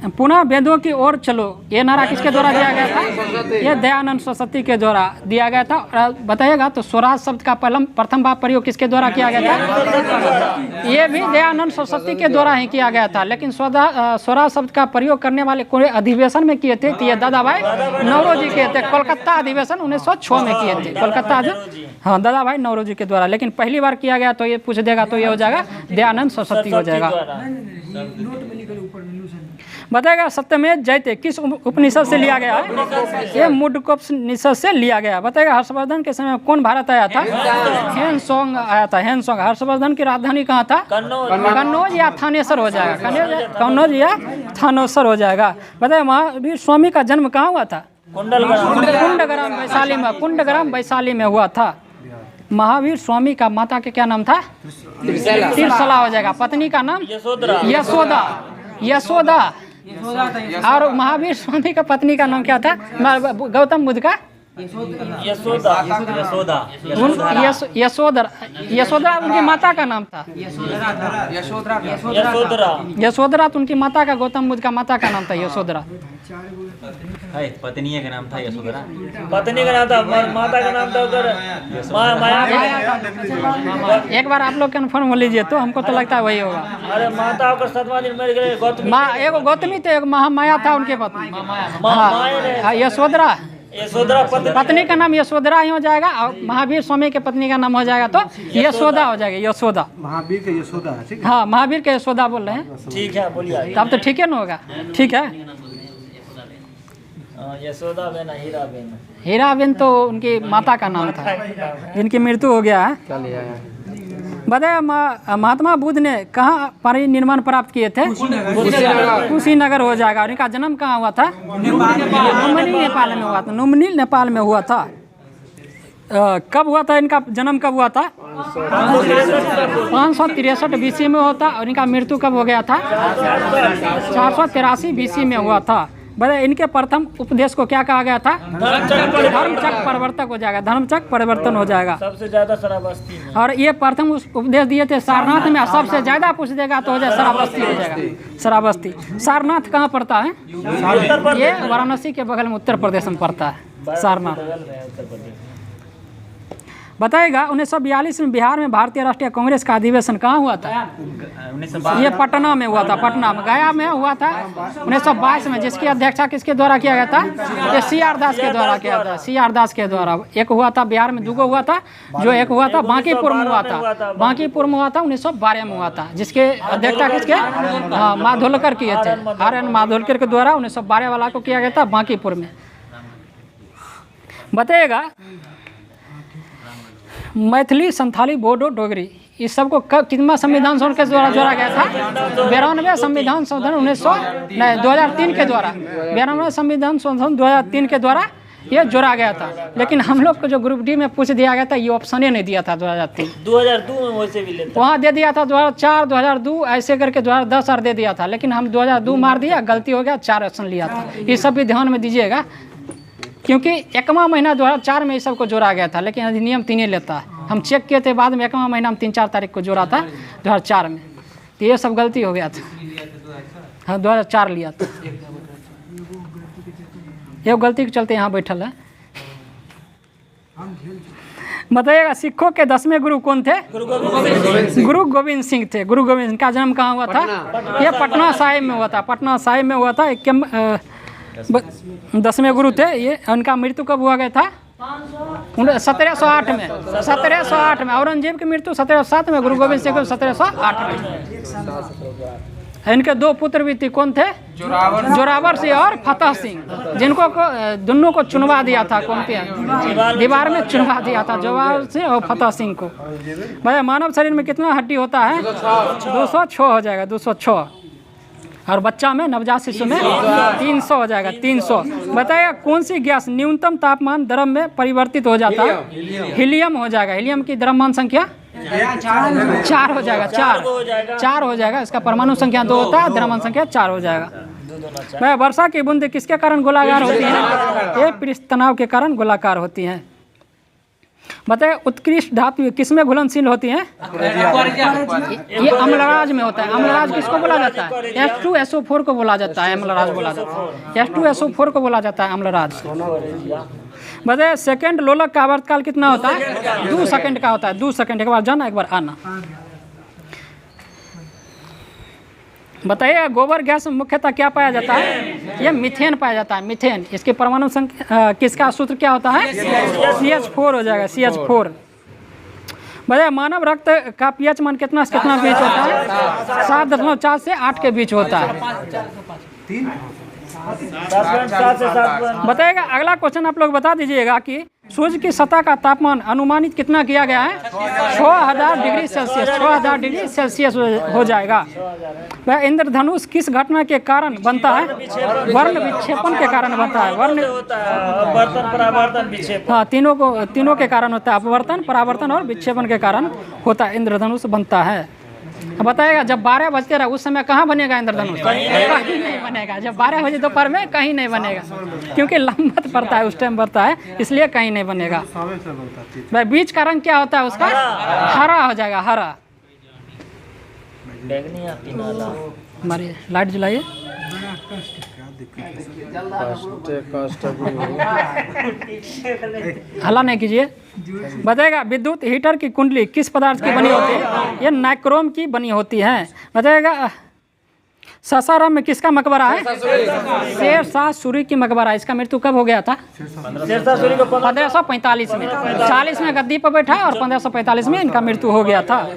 पुनः वेदों की ओर चलो, ये नारा किसके द्वारा दिया गया था? ये दयानंद सरस्वती के द्वारा दिया गया था। और बताइएगा तो स्वराज शब्द का प्रथम बार प्रयोग किसके द्वारा किया गया था? ये भी दयानंद सरस्वती के द्वारा ही किया गया था। लेकिन स्वराज शब्द का प्रयोग करने वाले कोई अधिवेशन में किए थे तो ये दादा भाई नौरोजी किए थे। कोलकाता अधिवेशन 1906 में किए थे, कोलकाता। हाँ, दादा भाई नौरोजी के द्वारा। लेकिन पहली बार किया गया तो ये पूछ देगा तो ये हो जाएगा दयानंद सरस्वती हो जाएगा। बताएगा सत्यमेव जयते किस उपनिषद से लिया गया है? ये मुंडकोपनिषद से लिया गया। बताएगा हर्षवर्धन के समय में कौन भारत आया था? हेनसोंग आया था, हेनसोंग। हर्षवर्धन की राजधानी कहाँ था? कन्नौज या थानेसर हो जाएगा, कन्नौज या थानेसर हो जाएगा। बताइए महावीर स्वामी का जन्म कहाँ हुआ था? कुंडग्राम वैशाली में, कुंडग्राम वैशाली में हुआ था। महावीर स्वामी का माता के क्या नाम था? त्रिशला हो जाएगा। पत्नी का नाम? यशोदा, यशोदा। और महावीर स्वामी का पत्नी का नाम क्या था? गौतम बुद्ध का? यशोदा। यशोधरा उनकी माता का नाम था। यशोधरा तो उनकी माता का, गौतम बुद्ध का माता का नाम था यशोधरा। पत्नी का नाम था यशोधरा। पत्नी का नाम था, माता का नाम था उधर माया। एक बार आप लोग कन्फर्म हो लीजिए तो हमको तो लगता है वही होगा। अरे माता होकर 7वां दिन मर गए। गौतमी, एगो गौतमी थे, एक महामाया था उनके पत्नी। हाँ, यशोधरा। यशोधरा पत्नी का नाम यशोधरा ही हो जाएगा। और महावीर स्वामी के पत्नी का नाम हो जाएगा तो यशोदा हो जाएगा, यशोदा। महावीर के यशोदा है, ठीक है? हाँ, महावीर के यशोदा बोल रहे हैं। ठीक है, बोलिए। तब तो ठीक है ना होगा? ठीक है। यशोदा बेन, हीरा बेन। हीरा बेन तो उनकी माता का नाम था जिनकी मृत्यु हो गया है। बताया महात्मा बुद्ध ने कहाँ परिनिर्वाण प्राप्त किए थे? कुशीनगर हो जाएगा। उनका जन्म कहाँ हुआ था? नुम्बनी नेपाल में हुआ था। नुम्बनी नेपाल में हुआ था। कब हुआ था इनका जन्म? कब हुआ था? 563 BC में होता। और इनका मृत्यु कब हो गया था? 483 BC में हुआ था। बताए इनके प्रथम उपदेश को क्या कहा गया था? धर्मचक्र प्रवर्तक हो जाएगा, धर्मचक्र परिवर्तन हो जाएगा। सबसे ज्यादा शराबस्ती में। और ये प्रथम उपदेश दिए थे सारनाथ में। सबसे ज्यादा पूछ देगा तो हो जाए शराबस्ती हो जाएगा, शराबस्ती। सारनाथ कहाँ पड़ता है? ये वाराणसी के बगल में उत्तर प्रदेश में पड़ता है सारनाथ। बताएगा 1942 में बिहार में भारतीय राष्ट्रीय कांग्रेस का अधिवेशन कहाँ हुआ था? ये पटना में हुआ था, पटना में। गया में हुआ था 1922 में। जिसकी अध्यक्षता किसके द्वारा किया गया था? ये CR दास के द्वारा किया था, CR दास के द्वारा। एक हुआ था बिहार में, 2 हुआ था। जो एक हुआ था बांकीपुर में हुआ था, बांकीपुर में हुआ था 1912 में हुआ था। जिसके अध्यक्षता किसके? हाँ, माधोलकर किए थे, RN माधोलकर के द्वारा 1912 वाला को किया गया था बांकीपुर में। बताइएगा मैथिली, संथाली, बोडो, डोगरी इस सबको कितना संविधान संशोधन के द्वारा जोड़ा गया था? 92 संविधान संशोधन 2003 के द्वारा। 92 संविधान संशोधन 2003 के द्वारा ये जोड़ा गया था। लेकिन हम लोग को जो ग्रुप डी में पूछ दिया गया था, ये ऑप्शन ही नहीं दिया था 2003। 2002 में वैसे भी लेता, वहाँ दे दिया था 2004, 2002 ऐसे करके 2010 और दे दिया था। लेकिन हम 2002 मार दिया, गलती हो गया, 4 ऑप्शन लिया था। ये सब भी ध्यान में दीजिएगा, क्योंकि 1वां महीना 2004 में इस सब को जोड़ा गया था। लेकिन अधिनियम 3 लेता है। हम चेक किए थे बाद में, 1वां महीना में 3-4 तारीख को जोड़ा था 2004 में। तो ये सब गलती हो गया था। हाँ, 2004 लिया था। ये गलती के चलते यहाँ बैठल है। बताइएगा सिखों के 10वें गुरु कौन थे? गुरु गोविंद सिंह थे। गुरु गोविंद सिंह का जन्म कहाँ हुआ था? ये पटना साहिब में हुआ था। पटना साहिब में हुआ था। 10वें गुरु थे ये। उनका मृत्यु कब हुआ गया था? 1708 में। 1708 में। औरंगजेब की मृत्यु 1707 में, गुरु गोविंद सिंह को 1708 में। इनके 2 पुत्र भी थे। कौन थे? जोरावर सिंह और फतेह सिंह, जिनको दोनों को चुनवा दिया था। कौन थे? दीवार में चुनवा दिया था, जोरावर सिंह और फतेह सिंह को। भाई मानव शरीर में कितना हड्डी होता है? 206 हो जाएगा, 206। और बच्चा में, नवजात शिशु में 300 हो जाएगा, 300। बताइए कौन सी गैस न्यूनतम तापमान द्रव में परिवर्तित हो जाता है? हीलियम हो जाएगा। हीलियम की द्रव्यमान संख्या 4 हो जाएगा, 4 हो जाएगा। इसका परमाणु संख्या 2 होता है, द्रव्यमान संख्या 4 हो जाएगा। वह वर्षा की बूंदें किसके कारण गोलाकार होती हैं? ये पृष्ठ तनाव के कारण गोलाकार होती हैं। बताइए उत्कृष्ट धातु किसमें घुलनशील होती हैं? ये अम्लराज में होता है। अम्लराज किसको बोला जाता है? H2SO4 को बोला जाता है, अम्लराज बोला जाता है। H2SO4 को बोला जाता है अम्लराज। बताइए सेकंड लोलक का आवर्तकाल कितना होता है? 2 सेकंड का होता है। 2 सेकंड, एक बार जाना एक बार आना। बताइए गोबर गैस में मुख्यतः क्या पाया जाता है? ये मीथेन पाया जाता है, मीथेन। इसके परमाणु संख्या किसका सूत्र क्या होता है? CH4 हो जाएगा, CH4। बताइए मानव रक्त का पीएच मान कितना से कितना बीच होता है? 7.4 से 8 के बीच होता है। बताइएगा अगला क्वेश्चन आप लोग बता दीजिएगा कि सूर्य की सतह का तापमान अनुमानित कितना किया गया है? 6000 डिग्री सेल्सियस। 6000 डिग्री सेल्सियस हो जाएगा। वह इंद्रधनुष किस घटना के कारण बनता है? वर्ण विक्षेपण के कारण बनता है। वर्ण अपवर्तन, परावर्तन, विक्षेपण। हाँ, तीनों के कारण होता है। अपवर्तन, परावर्तन और विक्षेपण के कारण होता है, इंद्रधनुष बनता है। बताएगा जब 12 बजते रहा उस समय कहाँ बनेगा इंद्रधनुष? कहीं नहीं बनेगा। जब 12 बजे दोपहर में कहीं नहीं बनेगा, क्योंकि लंबत पड़ता है, उस टाइम बढ़ता है, इसलिए कहीं नहीं बनेगा। भाई बीज का रंग क्या होता है उसका? हरा हो जाएगा, हरा। हमारी लाइट जलाइए। हल्ला नहीं कीजिए। बताएगा विद्युत हीटर की कुंडली किस पदार्थ की बनी होती है? ये नाइक्रोम की बनी होती है। बताएगा सासाराम में किसका मकबरा है? शेरशाह सूरी की मकबरा है। इसका मृत्यु कब हो गया था? 1545 में। 40 में गद्दी पर बैठा और 1545 में इनका मृत्यु हो गया था।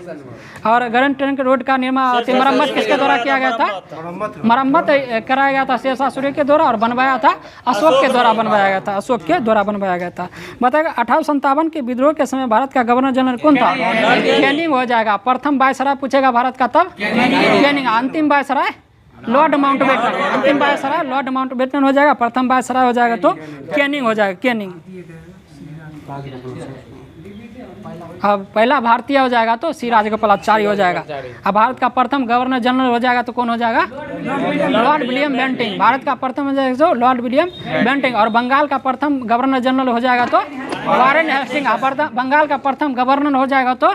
और ग्रैंड ट्रंक रोड का निर्माण, मरम्मत किसके द्वारा किया गया था? मरम्मत कराया गया था शेरशाह सूरी के द्वारा, और बनवाया था अशोक के द्वारा बनवाया गया था। अशोक के द्वारा बनवाया गया था। बताएगा 1857 के विद्रोह के समय भारत का गवर्नर जनरल कौन था? कैनिंग हो जाएगा। प्रथम वायसराय पूछेगा भारत का तब कैनिंग। अंतिम वायसराय लॉर्ड माउंटबेटन। अंतिम वायसराय लॉर्ड माउंटबेटन हो जाएगा। प्रथम वायसराय हो जाएगा तो कैनिंग हो जाएगा, कैनिंग। अब पहला भारतीय हो जाएगा तो श्री राजगोपालाचारी हो जाएगा। अब भारत का प्रथम गवर्नर जनरल हो जाएगा तो कौन हो जाएगा? Lord William Bentinck. भारत का प्रथम हो जाएगा तो लॉर्ड विलियम बेंटिंग। और बंगाल का प्रथम गवर्नर जनरल हो जाएगा तो वारेन हेस्टिंग। बंगाल का प्रथम गवर्नर हो जाएगा तो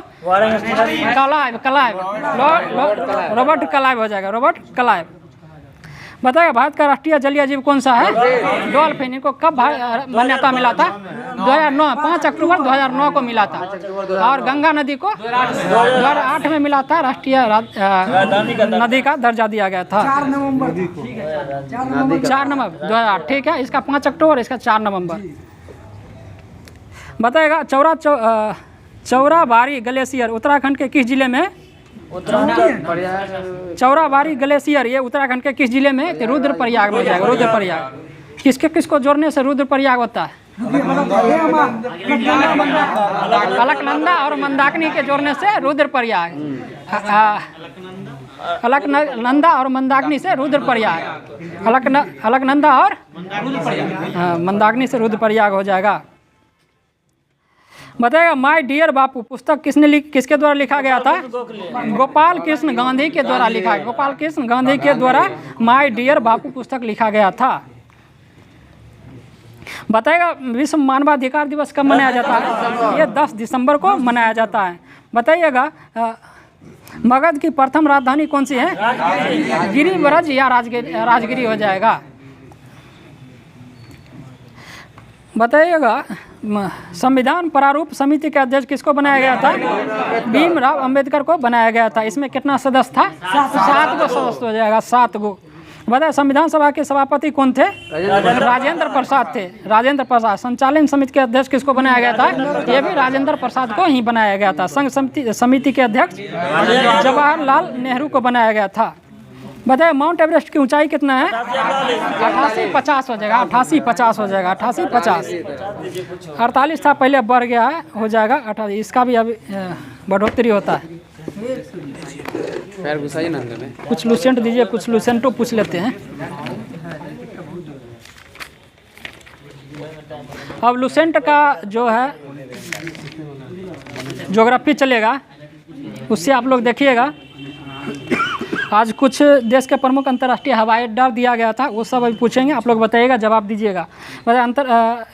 क्लाइव, रॉबर्ट क्लाइव हो जाएगा, रॉबर्ट क्लाइव। बताएगा भारत का राष्ट्रीय जलीय जीव कौन सा है? डॉल्फिन। इनको कब मान्यता मिला था? 2009, 5 अक्टूबर 2009 को मिला था। और गंगा नदी को 2008 में मिला था, राष्ट्रीय नदी का दर्जा दिया गया था। 4 नवंबर 2008। ठीक है, इसका 5 अक्टूबर, इसका 4 नवंबर। बताएगा चौराबाड़ी ग्लेशियर उत्तराखंड के किस जिले में? चौराबाड़ी ग्लेशियर ये उत्तराखंड के किस जिले में? रुद्रप्रयाग में जाएगा, रुद्रप्रयाग। किसको जोड़ने से रुद्रप्रयाग होता है? अलकनंदा और मंदाकिनी के जोड़ने से रुद्रप्रयाग। अलकनंदा और मंदाकिनी से रुद्रप्रयाग। अलकनंदा और मंदाकिनी से रुद्रप्रयाग हो जाएगा। बताएगा माय डियर बापू पुस्तक किसके द्वारा लिखा गया था? गोपाल कृष्ण गांधी के द्वारा लिखा गया। गोपाल कृष्ण गांधी के द्वारा माय डियर बापू पुस्तक लिखा गया था। बताएगा विश्व मानवाधिकार दिवस कब मनाया जाता है? ये 10 दिसंबर को मनाया जाता है। बताइएगा मगध की प्रथम राजधानी कौन सी है? गिरिब्रज या राजगिरी हो जाएगा। बताइएगा संविधान प्रारूप समिति के अध्यक्ष किसको बनाया गया था? भीमराव अंबेडकर को बनाया गया था। इसमें कितना सदस्य था? 7 गो सदस्य हो जाएगा, 7 गो। बताए संविधान सभा के सभापति कौन थे? राजेंद्र प्रसाद थे, राजेंद्र प्रसाद। संचालन समिति के अध्यक्ष किसको बनाया गया था? ये भी राजेंद्र प्रसाद को ही बनाया गया था। संघ समिति के अध्यक्ष जवाहरलाल नेहरू को बनाया गया था। बताए माउंट एवरेस्ट की ऊंचाई कितना है? 8850 हो जाएगा, 8850 हो जाएगा, 8850। 48 था पहले, बढ़ गया है, हो जाएगा 88। इसका भी अभी बढ़ोतरी होता है। कुछ लूसेंट दीजिए, कुछ लूसेंटो पूछ लेते हैं। अब लूसेंट का जो है ज्योग्राफी चलेगा, उससे आप लोग देखिएगा। आज कुछ देश के प्रमुख अंतर्राष्ट्रीय हवाई अड्डा दिया गया था, वो सब अभी पूछेंगे, आप लोग बताइएगा, जवाब दीजिएगा।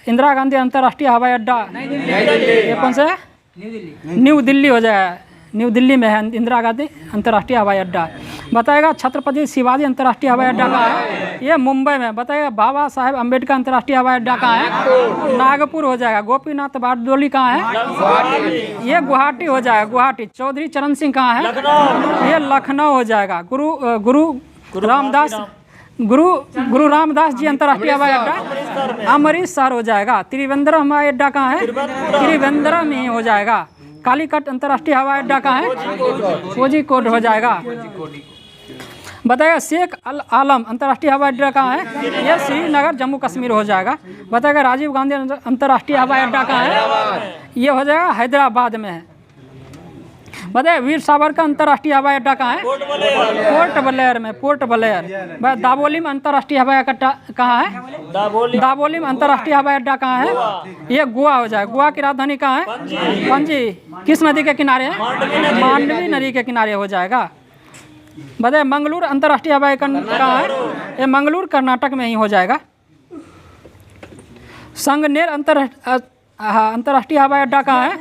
इंदिरा गांधी अंतर्राष्ट्रीय हवाई अड्डा ये कौन सा है? न्यू दिल्ली हो जाएगा, न्यू दिल्ली में है इंदिरा गांधी अंतर्राष्ट्रीय हवाई अड्डा। बताएगा छत्रपति शिवाजी अंतर्राष्ट्रीय हवाई अड्डा कहाँ है? ये मुंबई में। बताएगा बाबा साहेब अम्बेडकर अंतर्राष्ट्रीय हवाई अड्डा कहाँ है? नागपुर हो जाएगा। गोपीनाथ बारडोली कहाँ है? ये गुवाहाटी हो जाएगा, गुवाहाटी। चौधरी चरण सिंह कहाँ है? ये लखनऊ हो जाएगा। गुरु रामदास जी अंतर्राष्ट्रीय हवाई अड्डा अमृतसर हो जाएगा। त्रिवेंद्रम हवाई अड्डा कहाँ है? त्रिवेंद्रम ही हो जाएगा। कालीकट अंतर्राष्ट्रीय हवाई अड्डा कहाँ है? कोझिकोड हो जाएगा। बताएगा शेख अल आलम अंतर्राष्ट्रीय हवाई अड्डा कहाँ है? ये श्रीनगर जम्मू कश्मीर हो जाएगा। बताएगा राजीव गांधी अंतर्राष्ट्रीय हवाई अड्डा कहाँ है? ये हो जाएगा हैदराबाद में है। बताइए वीर सावरकर अंतर्राष्ट्रीय हवाई अड्डा कहाँ है? पोर्ट ब्लेयर में, पोर्ट ब्लेयर। दाबोलिम अंतर्राष्ट्रीय हवाई अड्डा कहाँ है? दाबोलिम अंतर्राष्ट्रीय हवाई अड्डा कहाँ है? ये गोवा हो जाए। गोवा की राजधानी कहाँ है? पणजी। किस नदी के किनारे है? मांडवी नदी के किनारे हो जाएगा। बताइए मंगलूर अंतर्राष्ट्रीय हवाई अड्डा कहाँ है? ये मंगलूर कर्नाटक में ही हो जाएगा। संगनेर अंतर्राष्ट्रीय हवाई अड्डा कहाँ है?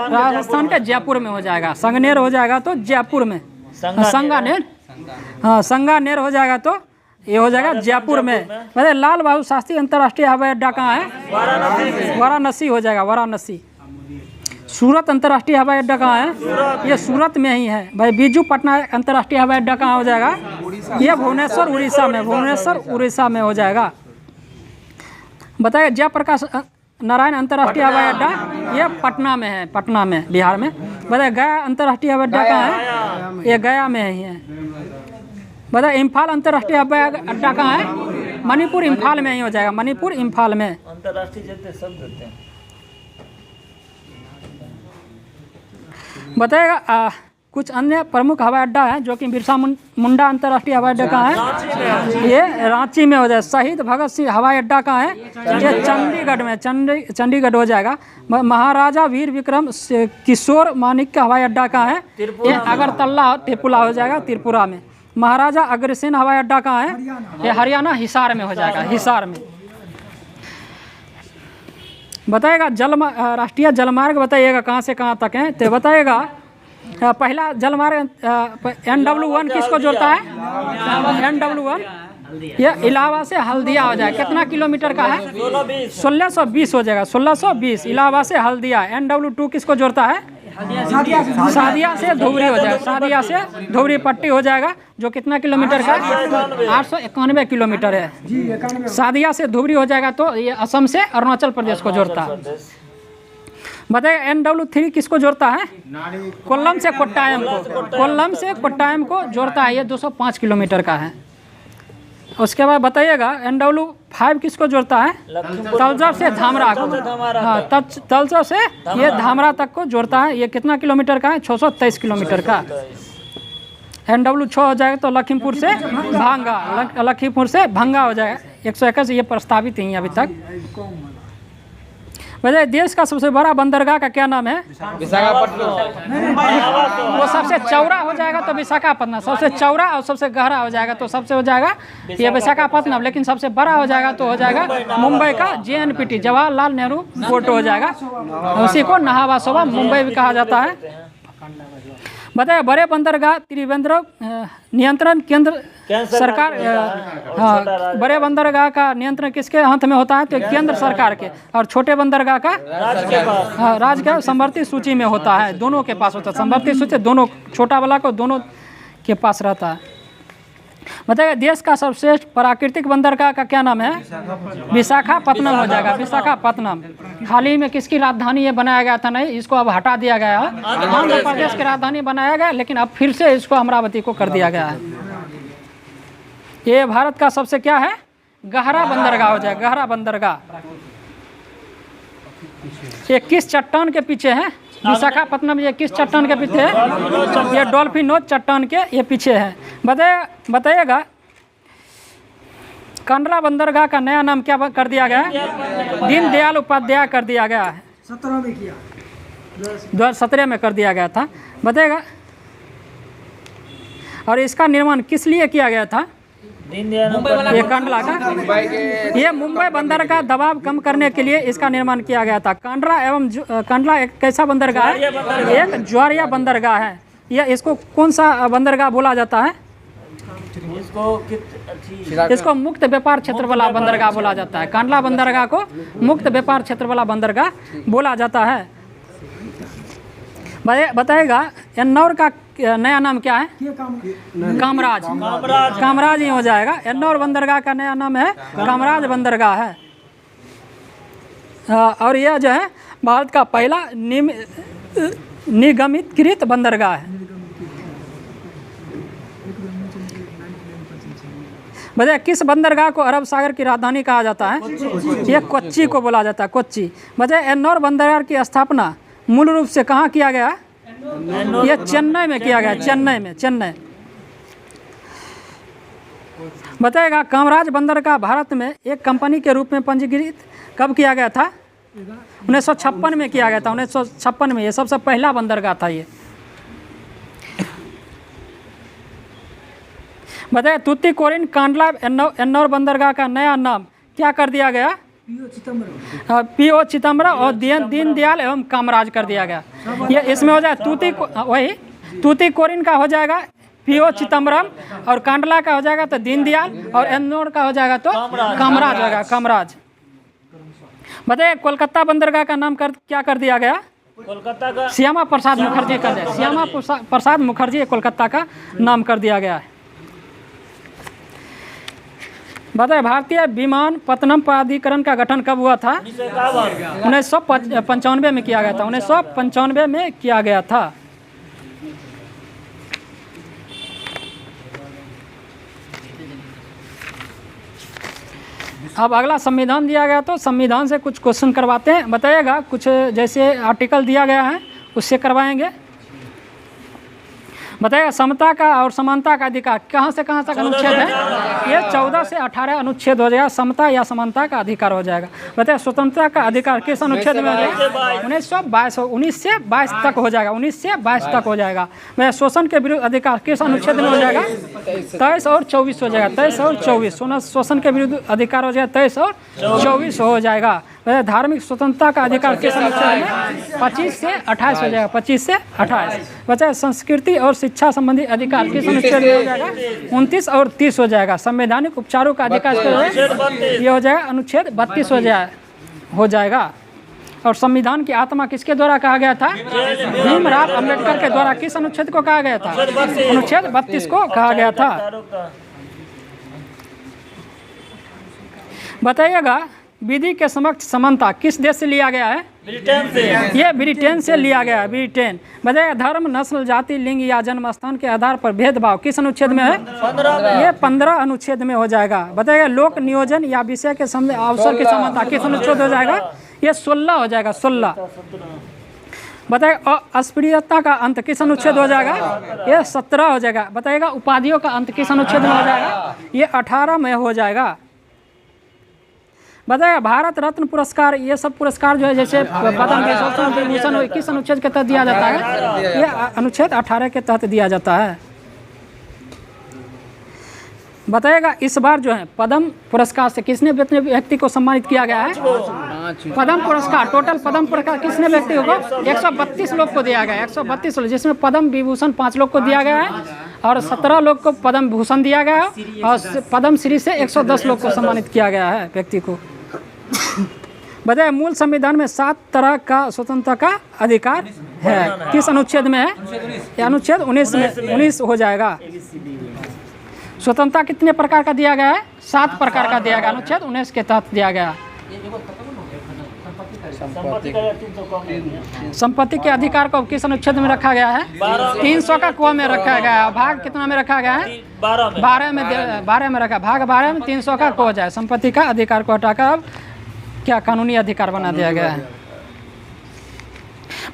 राजस्थान के जयपुर में हो जाएगा। संगनेर हो जाएगा तो जयपुर में। संगानेर, हाँ संगानेर हो जाएगा तो ये हो जाएगा जयपुर में। वैसे लाल बहादुर शास्त्री अंतर्राष्ट्रीय हवाई अड्डा कहाँ है? वाराणसी हो जाएगा, वाराणसी। सूरत अंतर्राष्ट्रीय हवाई अड्डा कहाँ है? ये सूरत में ही है भाई। बीजू पटनायक अंतर्राष्ट्रीय हवाई अड्डा कहाँ हो जाएगा? ये भुवनेश्वर उड़ीसा में, भुवनेश्वर उड़ीसा में हो जाएगा। बताइए जयप्रकाश नारायण अंतर्राष्ट्रीय हवाई अड्डा ये पटना में है, पटना में, बिहार में। बताइए गया अंतर्राष्ट्रीय हवाई अड्डा कहाँ है? ये गया में ही है। बताइए इम्फाल अंतर्राष्ट्रीय हवाई अड्डा कहाँ है? मणिपुर इम्फाल में ही हो जाएगा, मणिपुर इम्फाल में। अंतर्राष्ट्रीय जितने शब्द होते हैं। बताइएगा कुछ अन्य प्रमुख हवाई अड्डा है जो कि बिरसा मुंडा अंतर्राष्ट्रीय हवाई अड्डा कहाँ है? ये रांची में हो जाए। शहीद भगत सिंह हवाई अड्डा कहाँ है? ये चंडीगढ़ में, चंडीगढ़ हो जाएगा। महाराजा वीर विक्रम किशोर मानिक्य हवाई अड्डा कहाँ है? ये अगरतला त्रिपुरा हो जाएगा, त्रिपुरा में। महाराजा अग्रसेन हवाई अड्डा कहाँ है? ये हरियाणा हिसार में हो जाएगा, हिसार में। बताइएगा राष्ट्रीय जलमार्ग बताइएगा कहाँ से कहाँ तक है? तो बताइएगा पहला जलमार्ग NW1 किसको जोड़ता है? NW1 ये इलाहाबाद से हल्दिया हो जाएगा। कितना किलोमीटर का है? 1620 हो जाएगा, 1620 इलाहाबाद से हल्दिया। NW2 किसको जोड़ता है? सादिया से धुबरी हो जाएगा, सादिया से धुबरी पट्टी हो जाएगा, जो कितना किलोमीटर का? 891 किलोमीटर है। सादिया से धुबरी हो जाएगा तो ये असम से अरुणाचल प्रदेश को जोड़ता है। बताइए NW3 किसको जोड़ता है? कोल्लम से कोट्टायम को, कोल्लम से कोट्टायम को जोड़ता है। ये 205 किलोमीटर का है। उसके बाद बताइएगा NW5 किसको जोड़ता है? तलचर से धामरा को, हाँ तलचर से ये धामरा तक को जोड़ता है। ये कितना किलोमीटर का है? 623 किलोमीटर का। NW6 हो जाएगा तो लखीमपुर से भांगा, लखीमपुर से भंगा हो जाएगा। 121 ये प्रस्तावित ही अभी तक। वैसे देश का सबसे बड़ा बंदरगाह का क्या नाम है? विशाखापट्टनम। वो सबसे चौड़ा हो जाएगा तो विशाखापट्टनम, सबसे चौड़ा और सबसे गहरा हो जाएगा तो सबसे हो जाएगा ये विशाखापट्टनम। लेकिन सबसे बड़ा हो जाएगा तो हो जाएगा मुंबई का JNPT, जवाहरलाल नेहरू पोर्ट हो जाएगा। उसी को नहावा शोभा मुंबई भी कहा जाता है। बताया बड़े बंदरगाह त्रिवेंद्र नियंत्रण केंद्र केंद्र सरकार हाँ, बड़े बंदरगाह का नियंत्रण किसके हाथ में होता है? तो केंद्र सरकार के। और छोटे बंदरगाह का राज्य के पास। हाँ, राज्य का समवर्ती सूची में होता है, दोनों के पास होता है। समवर्ती सूची दोनों, छोटा वाला को दोनों के पास रहता है। बताइए देश का सर्वश्रेष्ठ प्राकृतिक बंदरगाह का क्या नाम है? विशाखापत्तनम हो जाएगा, विशाखापत्तनम। हाल ही में किसकी राजधानी ये बनाया गया था? नहीं, इसको अब हटा दिया गया है। आंध्र प्रदेश की राजधानी बनाया गया, लेकिन अब फिर से इसको अमरावती को कर दिया गया है। ये भारत का सबसे क्या है? गहरा बंदरगाह हो जाएगा, गहरा बंदरगाह। ये किस चट्टान के पीछे है? विशाखापत्तनम ये किस चट्टान के पीछे है? ये डॉल्फिन नोच चट्टान के ये पीछे है। बताइएगा कांडला बंदरगाह का नया नाम क्या कर दिया गया है? दीनदयाल उपाध्याय कर दिया गया है। 17 में किया, 2017 में कर दिया गया था। बताइएगा और इसका निर्माण किस लिए किया गया था? ये कांडला का, ये मुंबई बंदर का दबाव कम करने के लिए इसका निर्माण किया गया था। कांडला एक कैसा बंदरगाह है? एक ज्वारिया बंदरगाह है। यह इसको कौन सा बंदरगाह बोला जाता है? इसको मुक्त व्यापार क्षेत्र वाला बंदरगाह बोला जाता है। कांडला बंदरगाह को मुक्त व्यापार क्षेत्र वाला बंदरगाह बोला जाता है। बताएगा एन्नौर का नया नाम क्या है? कामराज। कामराज ही हो जाएगा। एन्नौर बंदरगाह का नया नाम है कामराज बंदरगाह है। और यह जो है भारत का पहला निगमितकृत बंदरगाह है। बताइए किस बंदरगाह को अरब सागर की राजधानी कहा जाता है? यह कोच्चि को बोला जाता है, कोच्चि। बताइए एन्नौर बंदरगाह की स्थापना मूल रूप से कहाँ किया गया? यह चेन्नई में किया गया, चेन्नई में, चेन्नई। बताएगा कामराज बंदरगाह भारत में एक कंपनी के रूप में पंजीकृत कब किया गया था? 1956 में किया गया था, 1956 में। ये सबसे पहला बंदरगाह था ये। बताइए तूतीकोरिन कांडला एन्नौर बंदरगाह का नया नाम क्या कर दिया गया? पीओ चिदम्बरम और दीनदयाल एवं कामराज कर दिया गया। ये इसमें हो जाए तूतीकोरिन का हो जाएगा पीओ चिदम्बरम, और कांडला का हो जाएगा तो दीनदयाल, और एन्नौर का हो जाएगा तो कामराज होगा, कामराज। बताइए कोलकाता बंदरगाह का नाम क्या कर दिया गया? कोलकाता का श्यामा प्रसाद मुखर्जी कर दिया। श्यामा प्रसाद मुखर्जी कोलकाता का नाम कर दिया गया है। बताइए भारतीय विमानपत्तनम प्राधिकरण का गठन कब हुआ था? 1995 में किया गया था, 1995 में किया गया था। अब अगला संविधान दिया गया, तो संविधान से कुछ क्वेश्चन करवाते हैं। बताइएगा कुछ जैसे आर्टिकल दिया गया है उससे करवाएंगे। बताइएगा समता का और समानता का अधिकार कहाँ से कहाँ तक अनुच्छेद है? ये 14 से 18 अनुच्छेद हो जाएगा, समता या समानता का अधिकार हो जाएगा। बताइए स्वतंत्रता का अधिकार किस अनुच्छेद में हो जाएगा? 19 से 22 तक हो जाएगा, 19 से 22 तक हो जाएगा। मैं शोषण के विरुद्ध अधिकार किस अनुच्छेद में हो जाएगा? 23 और 24 हो जाएगा, 23 और 24। शोषण के विरुद्ध अधिकार हो जाएगा 23 और 24 हो जाएगा। धार्मिक स्वतंत्रता का अधिकार किस अनुच्छेद में? 25 से 28 हो जाएगा, 25 से 28। बचा संस्कृति और शिक्षा संबंधी अधिकार किस अनुच्छेद में हो जाएगा? 29 और 30 हो जाएगा। संवैधानिक उपचारों का अधिकार ये हो जाएगा अनुच्छेद 32 हो जाएगा। और संविधान की आत्मा किसके द्वारा कहा गया था? भीमराव अंबेडकर के द्वारा। किस अनुच्छेद को कहा गया था? अनुच्छेद 32 को कहा गया था। बताइएगा विधि के समक्ष समानता किस देश से लिया गया है? ब्रिटेन से। ये ब्रिटेन से लिया गया है, ब्रिटेन। बताइए धर्म, नस्ल, जाति, लिंग या जन्म स्थान के आधार पर भेदभाव किस अनुच्छेद में है? 15 में। ये 15 अनुच्छेद में हो जाएगा। बताइए लोक नियोजन या विषय के अवसर की समानता किस अनुच्छेद हो जाएगा? ये 16 हो जाएगा, 16। बताइए अस्पृश्यता का अंत किस अनुच्छेद हो जाएगा? ये 17 हो जाएगा। बताइएगा उपाधियों का अंत किस अनुच्छेद में हो जाएगा? ये 18 में हो जाएगा। बताइए भारत रत्न पुरस्कार, ये सब पुरस्कार जो है जैसे पद्म विभूषण किस अनुच्छेद के तहत दिया जाता है? ये अनुच्छेद 18 के तहत दिया जाता है। बताइएगा इस बार जो है पद्म पुरस्कार से किसने व्यक्ति को सम्मानित किया गया है? पद्म पुरस्कार, टोटल पद्म पुरस्कार किसने व्यक्ति को 132 लोग को दिया गया है, 132 लोग, जिसमें पद्म विभूषण 5 लोग को दिया गया है और 17 लोग को पद्म भूषण दिया गया है और पद्म श्री से 110 लोग को सम्मानित किया गया है व्यक्ति को। बताइए मूल संविधान में 7 तरह का स्वतंत्रता का अधिकार है, किस अनुच्छेद में है? यह अनुच्छेद 19 हो जाएगा। स्वतंत्रता कितने प्रकार का दिया गया है? 7 प्रकार का दिया गया, अनुच्छेद 19 के तहत दिया गया। संपत्ति के अधिकार को किस अनुच्छेद में रखा गया है? 300 का क में रखा गया है। भाग कितना में रखा गया है? 12 में रखा। भाग 12 में 300 का क हो जाए। संपत्ति का अधिकार को हटाकर अब क्या कानूनी अधिकार बना दिया गया है।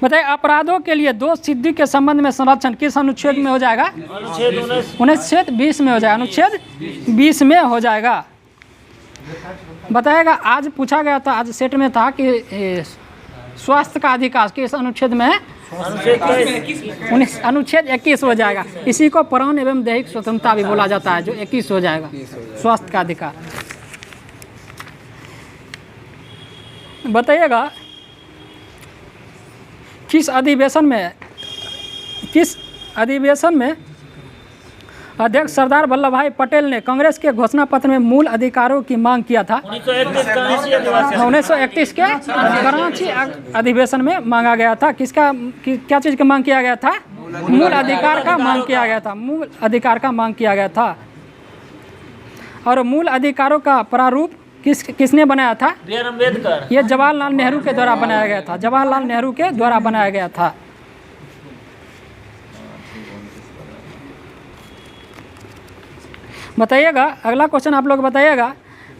बताइए अपराधों के लिए दोष सिद्धि के संबंध में संरक्षण किस अनुच्छेद में हो जाएगा? अनुच्छेद 20 में हो जाएगा। अनुच्छेद 20 में हो जाएगा। बताएगा आज पूछा गया था, आज सेट में था कि स्वास्थ्य का अधिकार किस अनुच्छेद में है? अनुच्छेद 21 हो जाएगा। इसी को प्राण एवं दैहिक स्वतंत्रता भी बोला जाता है, जो 21 हो जाएगा स्वास्थ्य का अधिकार। बताइएगा किस अधिवेशन में अध्यक्ष सरदार वल्लभ भाई पटेल ने कांग्रेस के घोषणा पत्र में मूल अधिकारों की मांग किया था? 1931 के कराची अधिवेशन में मांगा गया था। क्या चीज़ का मांग किया गया था? मूल अधिकार का मांग किया गया था। मूल अधिकार का मांग किया गया था। और मूल अधिकारों का प्रारूप किसने बनाया था? अम्बेडकर। ये जवाहरलाल नेहरू के द्वारा बनाया गया था। जवाहरलाल नेहरू के द्वारा बनाया गया था। बताइएगा अगला क्वेश्चन आप लोग बताइएगा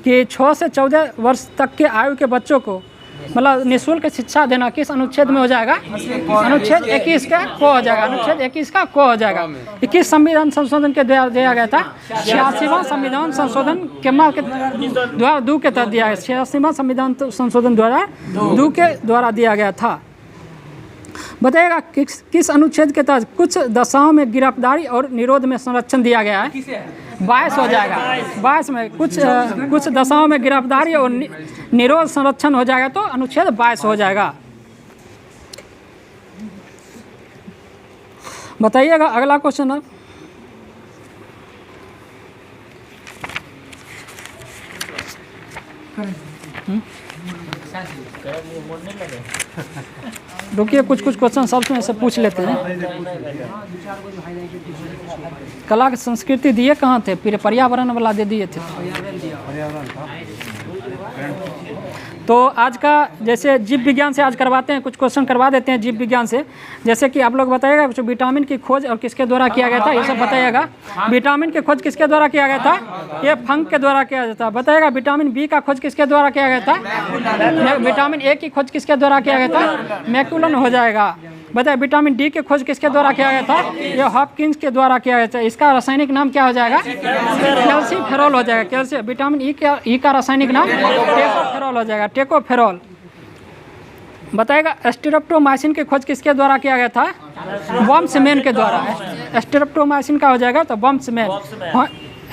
कि 6 से 14 वर्ष तक के आयु के बच्चों को मतलब निःशुल्क शिक्षा देना किस अनुच्छेद में हो जाएगा? अनुच्छेद 21 का को हो जाएगा। अनुच्छेद 21 का को हो जाएगा। 21 संविधान संशोधन के द्वारा दिया गया था। 86वां संविधान संशोधन के द्वारा 2 के तहत दिया गया। 86वां संविधान संशोधन द्वारा 2 के द्वारा दिया गया था। बताइएगा किस अनुच्छेद के तहत कुछ दशाओं में गिरफ्तारी और निरोध में संरक्षण दिया गया है? 22 हो जाएगा। 22 में कुछ दशाओं में गिरफ्तारी और निरोध संरक्षण हो जाएगा, तो अनुच्छेद 22 हो जाएगा। बताइएगा अगला क्वेश्चन है रुकिए, कुछ क्वेश्चन सबसे से पूछ लेते हैं। कला की संस्कृति दिए कहाँ थे? फिर पर्यावरण वाला दे दिए थे। तो आज का जैसे जीव विज्ञान से आज करवाते हैं, कुछ क्वेश्चन करवा देते हैं जीव विज्ञान से। जैसे कि आप लोग बताइएगा कुछ विटामिन की खोज और किसके द्वारा किया गया था, ये सब बताइएगा। विटामिन की खोज किसके द्वारा किया गया था? ये फंक के द्वारा किया जाता है। बताइएगा विटामिन बी का खोज किसके द्वारा किया गया था? विटामिन ए की खोज किसके द्वारा किया गया था? मैकुलन हो जाएगा। बताइए विटामिन डी की खोज किसके द्वारा किया गया था? ये हॉपकिंस के द्वारा किया गया था। इसका रासायनिक नाम क्या हो जाएगा? कैल्सीफेरॉल हो जाएगा। कैल्शियम विटामिन ई का रासायनिक नाम टेकोफेरॉल हो जाएगा। टेकोफेरॉल। बताएगा स्टेरोप्टोमाइसिन की खोज किसके द्वारा किया गया था? वॉम्समैन के द्वारा। स्टेरोप्टोमाइसिन का हो जाएगा तो वॉम्समैन।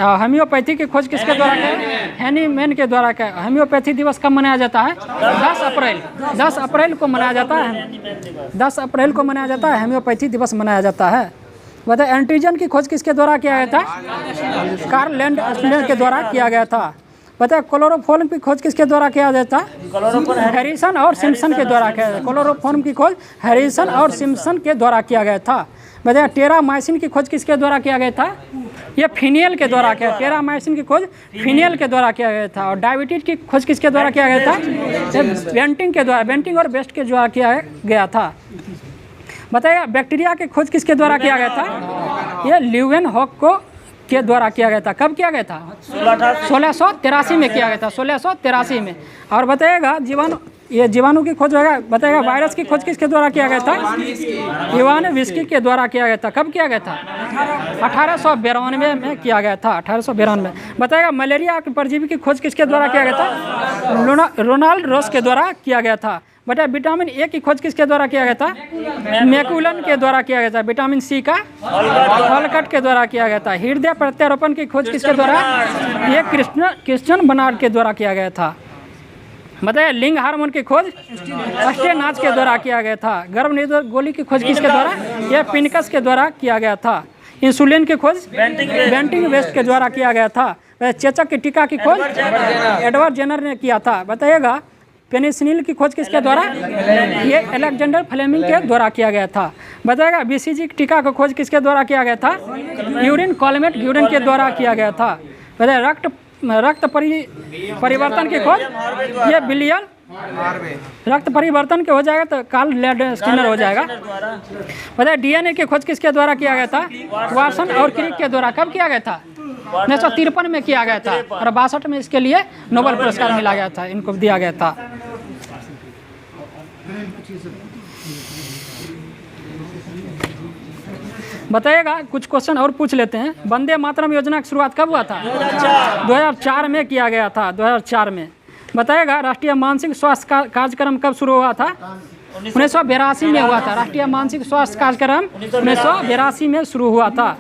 होम्योपैथी की खोज किसके द्वारा किया? हैनीमैन के द्वारा किया। होम्योपैथी दिवस कब मनाया जाता है? 10 अप्रैल। 10 अप्रैल को मनाया जाता है। 10 अप्रैल को मनाया जाता है, होम्योपैथी दिवस मनाया जाता है। बताए एंटीजन की खोज किसके द्वारा किया गया था? कार्ल लैंड के द्वारा किया गया था। बताए क्लोरोफॉर्म की खोज किसके द्वारा किया जाता? हैरिसन और सिम्पसन के द्वारा किया जाता। क्लोरोफॉर्म की खोज हैरिसन और सिम्पसन के द्वारा किया गया था। बताए टेरामाइसिन की खोज किसके द्वारा किया गया था? ये फिनियल के द्वारा किया। टेरामाइसिन की खोज फिनियल के द्वारा किया गया था। और डायबिटीज की खोज किसके द्वारा किया गया था? बेंटिंग के द्वारा। बेंटिंग और बेस्ट के द्वारा किया गया था। बताइए बैक्टीरिया की खोज किसके द्वारा किया गया था? ये ल्यूवेनहॉक को के द्वारा किया गया था। कब किया गया था? 1683 में किया गया था। 1683 में। और बताइएगा जीवाणु की खोज होगा। बताइएगा वायरस की खोज किसके द्वारा किया गया था? इवान विस्की के द्वारा किया गया था। कब किया गया था? 1892 में किया गया था। 1892। बताइएगा मलेरिया के परजीवी की खोज किसके द्वारा किया गया था? रोनाल्ड रोस के द्वारा किया गया था। बताइए विटामिन ए की खोज किसके द्वारा किया गया था? मैकुलन के द्वारा किया गया था। विटामिन सी का हॉलकट के द्वारा किया गया था। हृदय प्रत्यारोपण की खोज किसके द्वारा? ये क्रिश्चियन बर्नार्ड के द्वारा किया गया था। बताइए लिंग हार्मोन की खोज स्टेनाज के द्वारा किया गया था। गर्भ निरोधक गोली की खोज किसके द्वारा? यह पिनकस के द्वारा किया गया था। इंसुलिन की खोज बेंटिंग वेस्ट के द्वारा किया गया था। चेचक की टीका की खोज एडवर्ड जेनर ने किया था। बताइएगा पेनिसिलिन की खोज किसके द्वारा? ये अलेक्जेंडर फ्लेमिंग के द्वारा किया गया था। बताइएगा बीसीजी की टीका की खोज किसके द्वारा किया गया था? यूरिन कॉलमेट ग्यूरन के द्वारा किया गया था। बताइए रक्त परिवर्तन की खोज ये बिलियल रक्त परिवर्तन के हो जाएगा तो कार्ल लैंडस्टीनर हो जाएगा। बताइए डीएनए की खोज किसके द्वारा किया गया था? वाटसन और क्रिक के द्वारा। कब किया गया था? 1953 में किया गया था और 62 में इसके लिए नोबेल पुरस्कार मिला गया था, इनको दिया गया था। बताइएगा कुछ क्वेश्चन और पूछ लेते हैं। वंदे मातरम योजना की शुरुआत कब हुआ था? 2004 में किया गया था, 2004 में। बताइएगा राष्ट्रीय मानसिक स्वास्थ्य कार्यक्रम कब शुरू हुआ था? 1982 में हुआ था। राष्ट्रीय मानसिक स्वास्थ्य कार्यक्रम 1982 में शुरू हुआ था।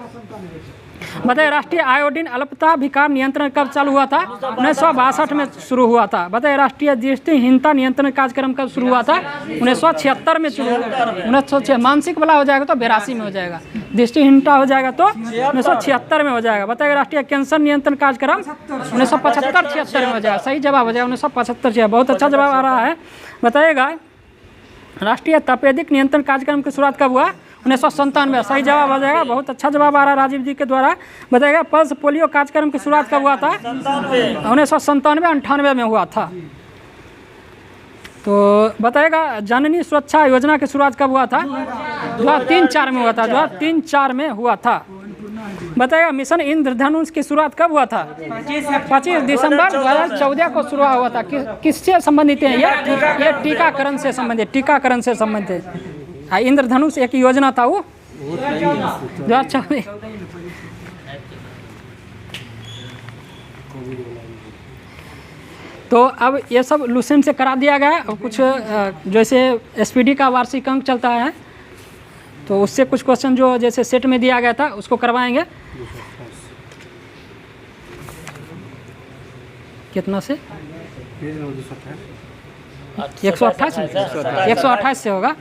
बताइए राष्ट्रीय आयोडीन अल्पता विकार नियंत्रण कब चालू हुआ था? 1962 में शुरू हुआ था। बताइए राष्ट्रीय दृष्टिहीनता नियंत्रण कार्यक्रम कब शुरू हुआ था? 1976 में शुरू। 1906 मानसिक वाला हो जाएगा तो 82 में हो जाएगा, दृष्टिहीनता हो जाएगा तो 1976 में हो जाएगा। बताइए राष्ट्रीय कैंसर नियंत्रण कार्यक्रम 1975-76 में हो जाएगा। सही जवाब हो जाएगा 1975। बहुत अच्छा जवाब आ रहा है। बताइएगा राष्ट्रीय तपेदिक नियंत्रण कार्यक्रम की शुरुआत कब हुआ? 1997। सही जवाब आ जाएगा। बहुत अच्छा जवाब आ रहा है राजीव जी के द्वारा। बताइएगा पल्स पोलियो कार्यक्रम की शुरुआत कब हुआ था? 1997-98 में हुआ था। तो बताइएगा जननी सुरक्षा योजना की शुरुआत कब हुआ था? 2003-04 में हुआ था। 2003-04 में हुआ था। बताइएगा मिशन इंद्रधनुष की शुरुआत कब हुआ था? 25 दिसंबर 2014 को शुरू हुआ था। किससे संबंधित है ये टीकाकरण से संबंधित, टीकाकरण से संबंधित। इंद्रधनुष एक योजना था वो 2014। तो अब ये सब लूसेंट से करा दिया गया। अब कुछ जैसे एसपीडी का वार्षिक अंक चलता है तो उससे कुछ क्वेश्चन जो जैसे सेट में दिया गया था उसको करवाएंगे। कितना से? 128 से होगा।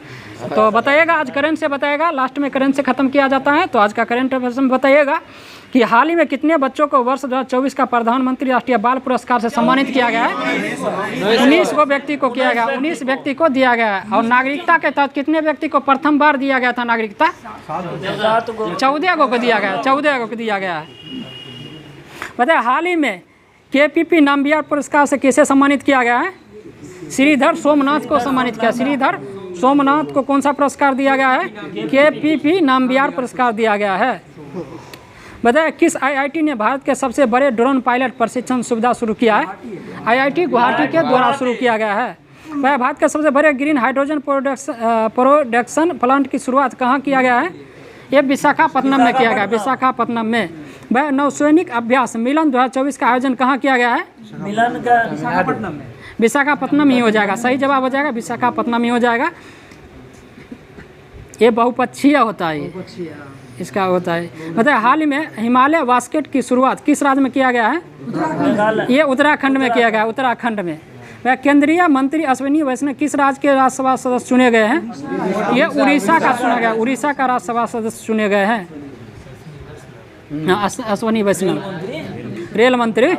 तो बताइएगा आज करंट से बताइएगा, लास्ट में करंट से ख़त्म किया जाता है। तो आज का करंट अफेयर्स में बताइएगा कि हाल ही में कितने बच्चों को वर्ष 2024 का प्रधानमंत्री राष्ट्रीय बाल पुरस्कार से सम्मानित किया गया है? 19 को व्यक्ति को किया गया, 19 व्यक्ति को दिया गया है। और नागरिकता के तहत कितने व्यक्ति को प्रथम बार दिया गया था नागरिकता? 14 को दिया गया, 14 को दिया गया है। बताइए हाल ही में KPP नामबिहार पुरस्कार से किसे सम्मानित किया गया है? श्रीधर सोमनाथ को सम्मानित किया। श्रीधर सोमनाथ को कौन सा पुरस्कार दिया गया है? KPP नामबिहार पुरस्कार दिया गया है। बताइए किस IIT ने भारत के सबसे बड़े ड्रोन पायलट प्रशिक्षण सुविधा शुरू किया है? IIT गुवाहाटी के द्वारा शुरू किया गया है। वह भारत के सबसे बड़े ग्रीन हाइड्रोजन प्रोडक्शन प्लांट की शुरुआत कहाँ किया गया है? ये विशाखापट्टनम में किया गया, विशाखापट्टनम में। वह नौसैनिक अभ्यास मिलन 2024 का आयोजन कहाँ किया गया है? मिलन का विशाखापट्टनम ही हो जाएगा। सही जवाब हो जाएगा, विशाखापट्टनम ही हो जाएगा। ये बहुपक्षीय होता है, इसका होता है। बताइए हाल ही में हिमालय बास्केट की शुरुआत किस राज्य में किया गया है? ये उत्तराखंड में किया गया, उत्तराखंड में। वह केंद्रीय मंत्री अश्विनी वैष्णव किस राज्य के राज्यसभा सदस्य चुने गए हैं? ये उड़ीसा का चुना गया, उड़ीसा का राज्यसभा सदस्य चुने गए हैं अश्विनी वैष्णव। रेल मंत्री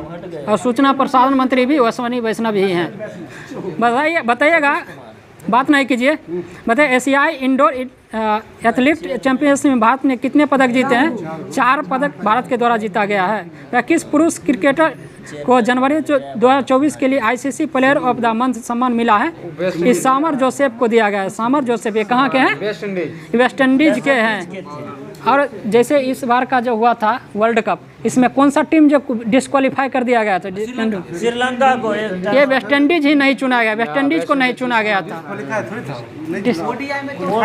और सूचना प्रसारण मंत्री भी अश्विनी वैष्णव ही हैं। बताइएगा, बात नहीं कीजिए। बताइए एशियाई इंडोर एथलीट चैंपियनशिप में भारत ने कितने पदक जीते हैं? 4 पदक भारत के द्वारा जीता गया है। वह किस पुरुष क्रिकेटर को जनवरी 2024 के लिए ICC player of the month सम्मान मिला है? इस सामर जोसेफ को दिया गया है। सामर जोसेफ ये कहाँ के हैं? वेस्ट इंडीज के हैं। और जैसे इस बार का जो हुआ था वर्ल्ड कप, इसमें कौन सा टीम जो डिस्क्वालीफाई कर दिया गया था? श्रीलंका को। ये वेस्ट इंडीज ही नहीं चुना गया, वेस्ट इंडीज को नहीं चुना गया था।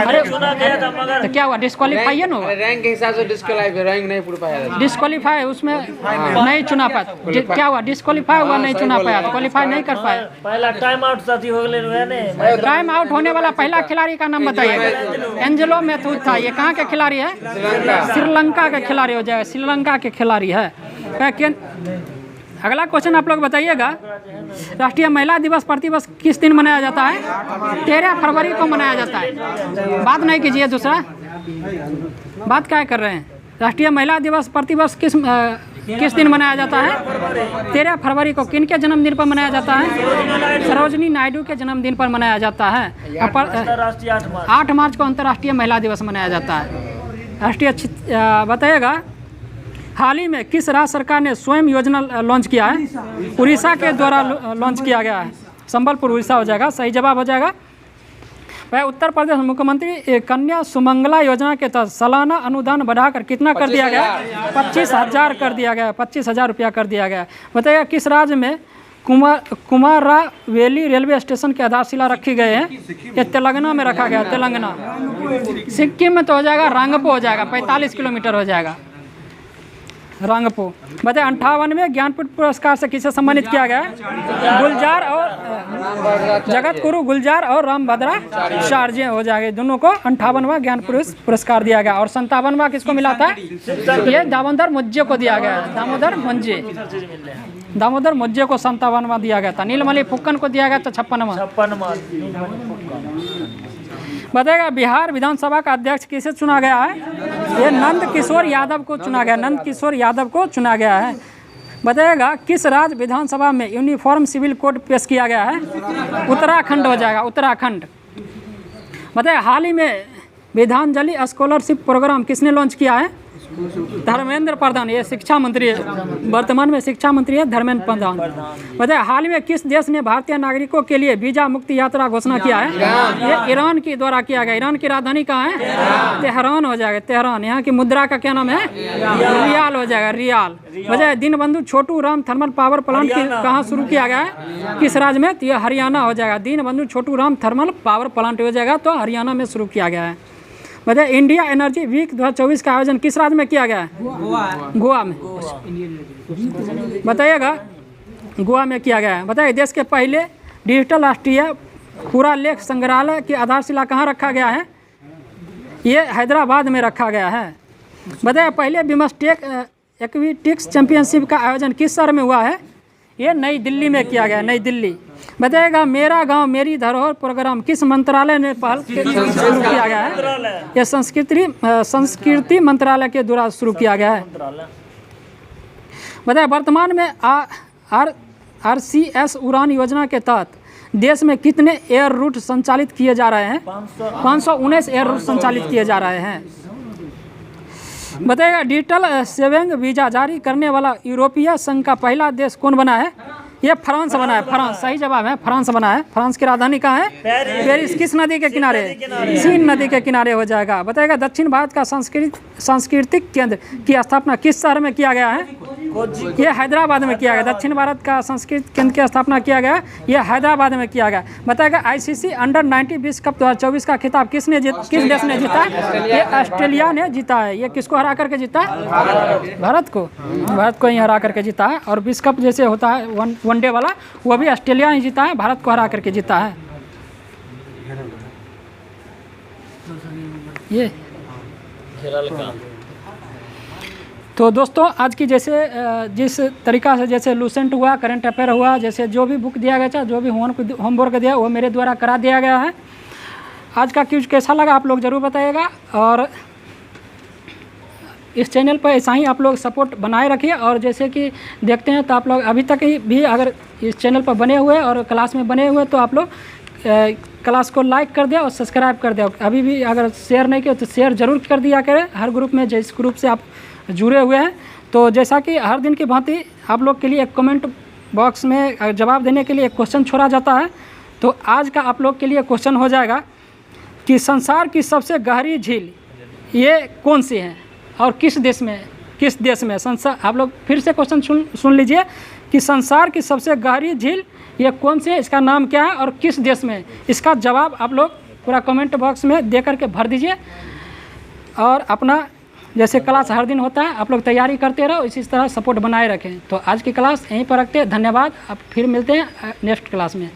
अरे चुना गया था मगर तो क्या हुआ? डिस्क्वालीफाई है ना, रैंक के हिसाब से डिस्क्वालीफाई, रैंक नहीं पूरा पाया। डिस्क्वालीफाई उसमें नहीं चुना पाया। क्या हुआ? डिस्क्वालीफाई हुआ, नहीं चुना पाया, तो क्वालीफाई नहीं कर पाया। पहला टाइम आउट साथी हो गए। टाइम आउट होने वाला पहला खिलाड़ी का नाम बताइए। एंजेलो मैथ्यूज था। ये कहाँ के खिलाड़ी है? श्रीलंका के खिलाड़ी हो जाएगा, श्रीलंका के खिलाड़ी है। अगला क्वेश्चन आप लोग बताइएगा, राष्ट्रीय महिला दिवस प्रतिवर्ष किस दिन मनाया जाता है? 13 फरवरी को मनाया जाता है। बात नहीं कीजिए, दूसरा बात क्या कर रहे हैं? राष्ट्रीय महिला दिवस प्रतिवर्ष किस दिन मनाया जाता है? 13 फरवरी को। किन के जन्मदिन पर मनाया जाता है? सरोजिनी नायडू के जन्मदिन पर मनाया जाता है। 8 मार्च को अंतर्राष्ट्रीय महिला दिवस मनाया जाता है। राष्ट्रीय बताइएगा, हाल ही में किस राज्य सरकार ने स्वयं योजना लॉन्च किया है? उड़ीसा के द्वारा लॉन्च किया गया है। संबलपुर उड़ीसा हो जाएगा, सही जवाब हो जाएगा। वह उत्तर प्रदेश मुख्यमंत्री कन्या सुमंगला योजना के तहत सालाना अनुदान बढ़ाकर कितना कर दिया गया? 25,000 कर दिया गया, 25,000 रुपया कर दिया गया। बताइएगा, किस राज्य में कुमारवेली रेलवे स्टेशन की आधारशिला रखी गए हैं? ये तेलंगाना में रखा गया, तेलंगाना। सिक्किम में तो हो जाएगा, रंगपो हो जाएगा, 45 किलोमीटर हो जाएगा रंगपो। बताइए, 58वें ज्ञानपीठ पुरस्कार से किसे सम्मानित किया गया? गुलजार और जगत गुरु गुलजार और रामभद्राचार्य हो जाएंगे। दोनों को 58वां ज्ञानपीठ पुरस्कार दिया गया। और 57वां किसको मिला था? ये दामोदर मुंजे को दिया गया। दामोदर मुंजे को 57वां दिया गया था। नीलमणि फुक्कन को दिया गया था 56वां। बताएगा, बिहार विधानसभा का अध्यक्ष किसे चुना गया है? ये नंद किशोर यादव को चुना गया, नंद किशोर यादव को चुना गया है। बताइएगा, किस राज्य विधानसभा में यूनिफॉर्म सिविल कोड पेश किया गया है? उत्तराखंड हो जाएगा, उत्तराखंड। बताइए, हाल ही में विधांजलि स्कॉलरशिप प्रोग्राम किसने लॉन्च किया है? धर्मेंद्र प्रधान। ये शिक्षा मंत्री है, वर्तमान में शिक्षा मंत्री है धर्मेंद्र प्रधान। बताइए, हाल में किस देश ने भारतीय नागरिकों के लिए वीजा मुक्त यात्रा घोषणा किया है? ये ईरान के द्वारा किया गया। ईरान की राजधानी कहाँ है? तेहरान हो जाएगा, तेहरान। यहाँ की मुद्रा का क्या नाम है? रियाल हो जाएगा, रियाल। बताइए, Deenbandhu Chhotu Ram thermal power plant कहाँ शुरू किया गया है? किस राज्य में? तो ये हरियाणा हो जाएगा। Deenbandhu Chhotu Ram thermal power plant हो जाएगा, तो हरियाणा में शुरू किया गया है। बताइए, इंडिया एनर्जी वीक 2024 का आयोजन किस राज्य में किया गया है? गोवा में। बताइएगा, गोवा में किया गया है। बताइए, देश के पहले डिजिटल राष्ट्रीय पुरालेख संग्रहालय की आधारशिला कहाँ रखा गया है? ये हैदराबाद में रखा गया है। बताइए, पहले बिमस्टेक एक्वेटिक्स चैंपियनशिप का आयोजन किस शहर में हुआ है? ये नई दिल्ली में किया गया, नई दिल्ली। बताइएगा, मेरा गांव मेरी धरोहर प्रोग्राम किस मंत्रालय ने पहल शुरू किया गया है? यह संस्कृति मंत्रालय के द्वारा शुरू किया गया है। बताइए, वर्तमान में RCS उड़ान योजना के तहत देश में कितने एयर रूट संचालित किए जा रहे हैं? 519 एयर रूट संचालित किए जा रहे हैं। बताइएगा, डिजिटल सेविंग वीजा जारी करने वाला यूरोपीय संघ का पहला देश कौन बना है? ये फ्रांस बना है, फ्रांस। सही जवाब है, फ्रांस बना है। फ्रांस की राजधानी कहाँ है? पेरिस। किस नदी के किनारे? सीन नदी के किनारे हो जाएगा। बताइएगा, दक्षिण भारत का सांस्कृतिक केंद्र की स्थापना किस शहर में किया गया है? ये हैदराबाद में किया गया। दक्षिण भारत का सांस्कृतिक केंद्र की स्थापना किया गया, ये हैदराबाद में किया गया। बताएगा, ICC अंडर-19 विश्व कप 2024 का खिताब किस देश ने जीता? ये ऑस्ट्रेलिया ने जीता है। ये किसको हरा करके जीता? भारत को ही हरा करके जीता है। और विश्व कप जैसे होता है वनडे वाला, वो भी ऑस्ट्रेलिया ने जीता है, भारत को हरा करके जीता है। ये तो दोस्तों, आज की जैसे जिस तरीक़ा से जैसे लूसेंट हुआ, करंट अफेयर हुआ, जैसे जो भी बुक दिया गया था, जो भी होमवर्क दिया, वो मेरे द्वारा करा दिया गया है। आज का क्विज कैसा लगा आप लोग ज़रूर बताइएगा। और इस चैनल पर ऐसा ही आप लोग सपोर्ट बनाए रखिए। और जैसे कि देखते हैं, तो आप लोग अभी तक भी अगर इस चैनल पर बने हुए और क्लास में बने हुए, तो आप लोग क्लास को लाइक कर दिया और सब्सक्राइब कर दिया। अभी भी अगर शेयर नहीं किया तो शेयर ज़रूर कर दिया करें हर ग्रुप में, जिस ग्रुप से आप जुड़े हुए हैं। तो जैसा कि हर दिन की भांति आप लोग के लिए एक कमेंट बॉक्स में जवाब देने के लिए एक क्वेश्चन छोड़ा जाता है। तो आज का आप लोग के लिए क्वेश्चन हो जाएगा कि संसार की सबसे गहरी झील ये कौन सी है और किस देश में? संसार, आप लोग फिर से क्वेश्चन सुन लीजिए कि संसार की सबसे गहरी झील ये कौन सी है, इसका नाम क्या है और किस देश में? इसका जवाब आप लोग पूरा कमेंट बॉक्स में दे करके भर दीजिए। और अपना जैसे क्लास हर दिन होता है, आप लोग तैयारी करते रहो, इसी तरह सपोर्ट बनाए रखें। तो आज की क्लास यहीं पर रखते हैं। धन्यवाद। अब फिर मिलते हैं नेक्स्ट क्लास में।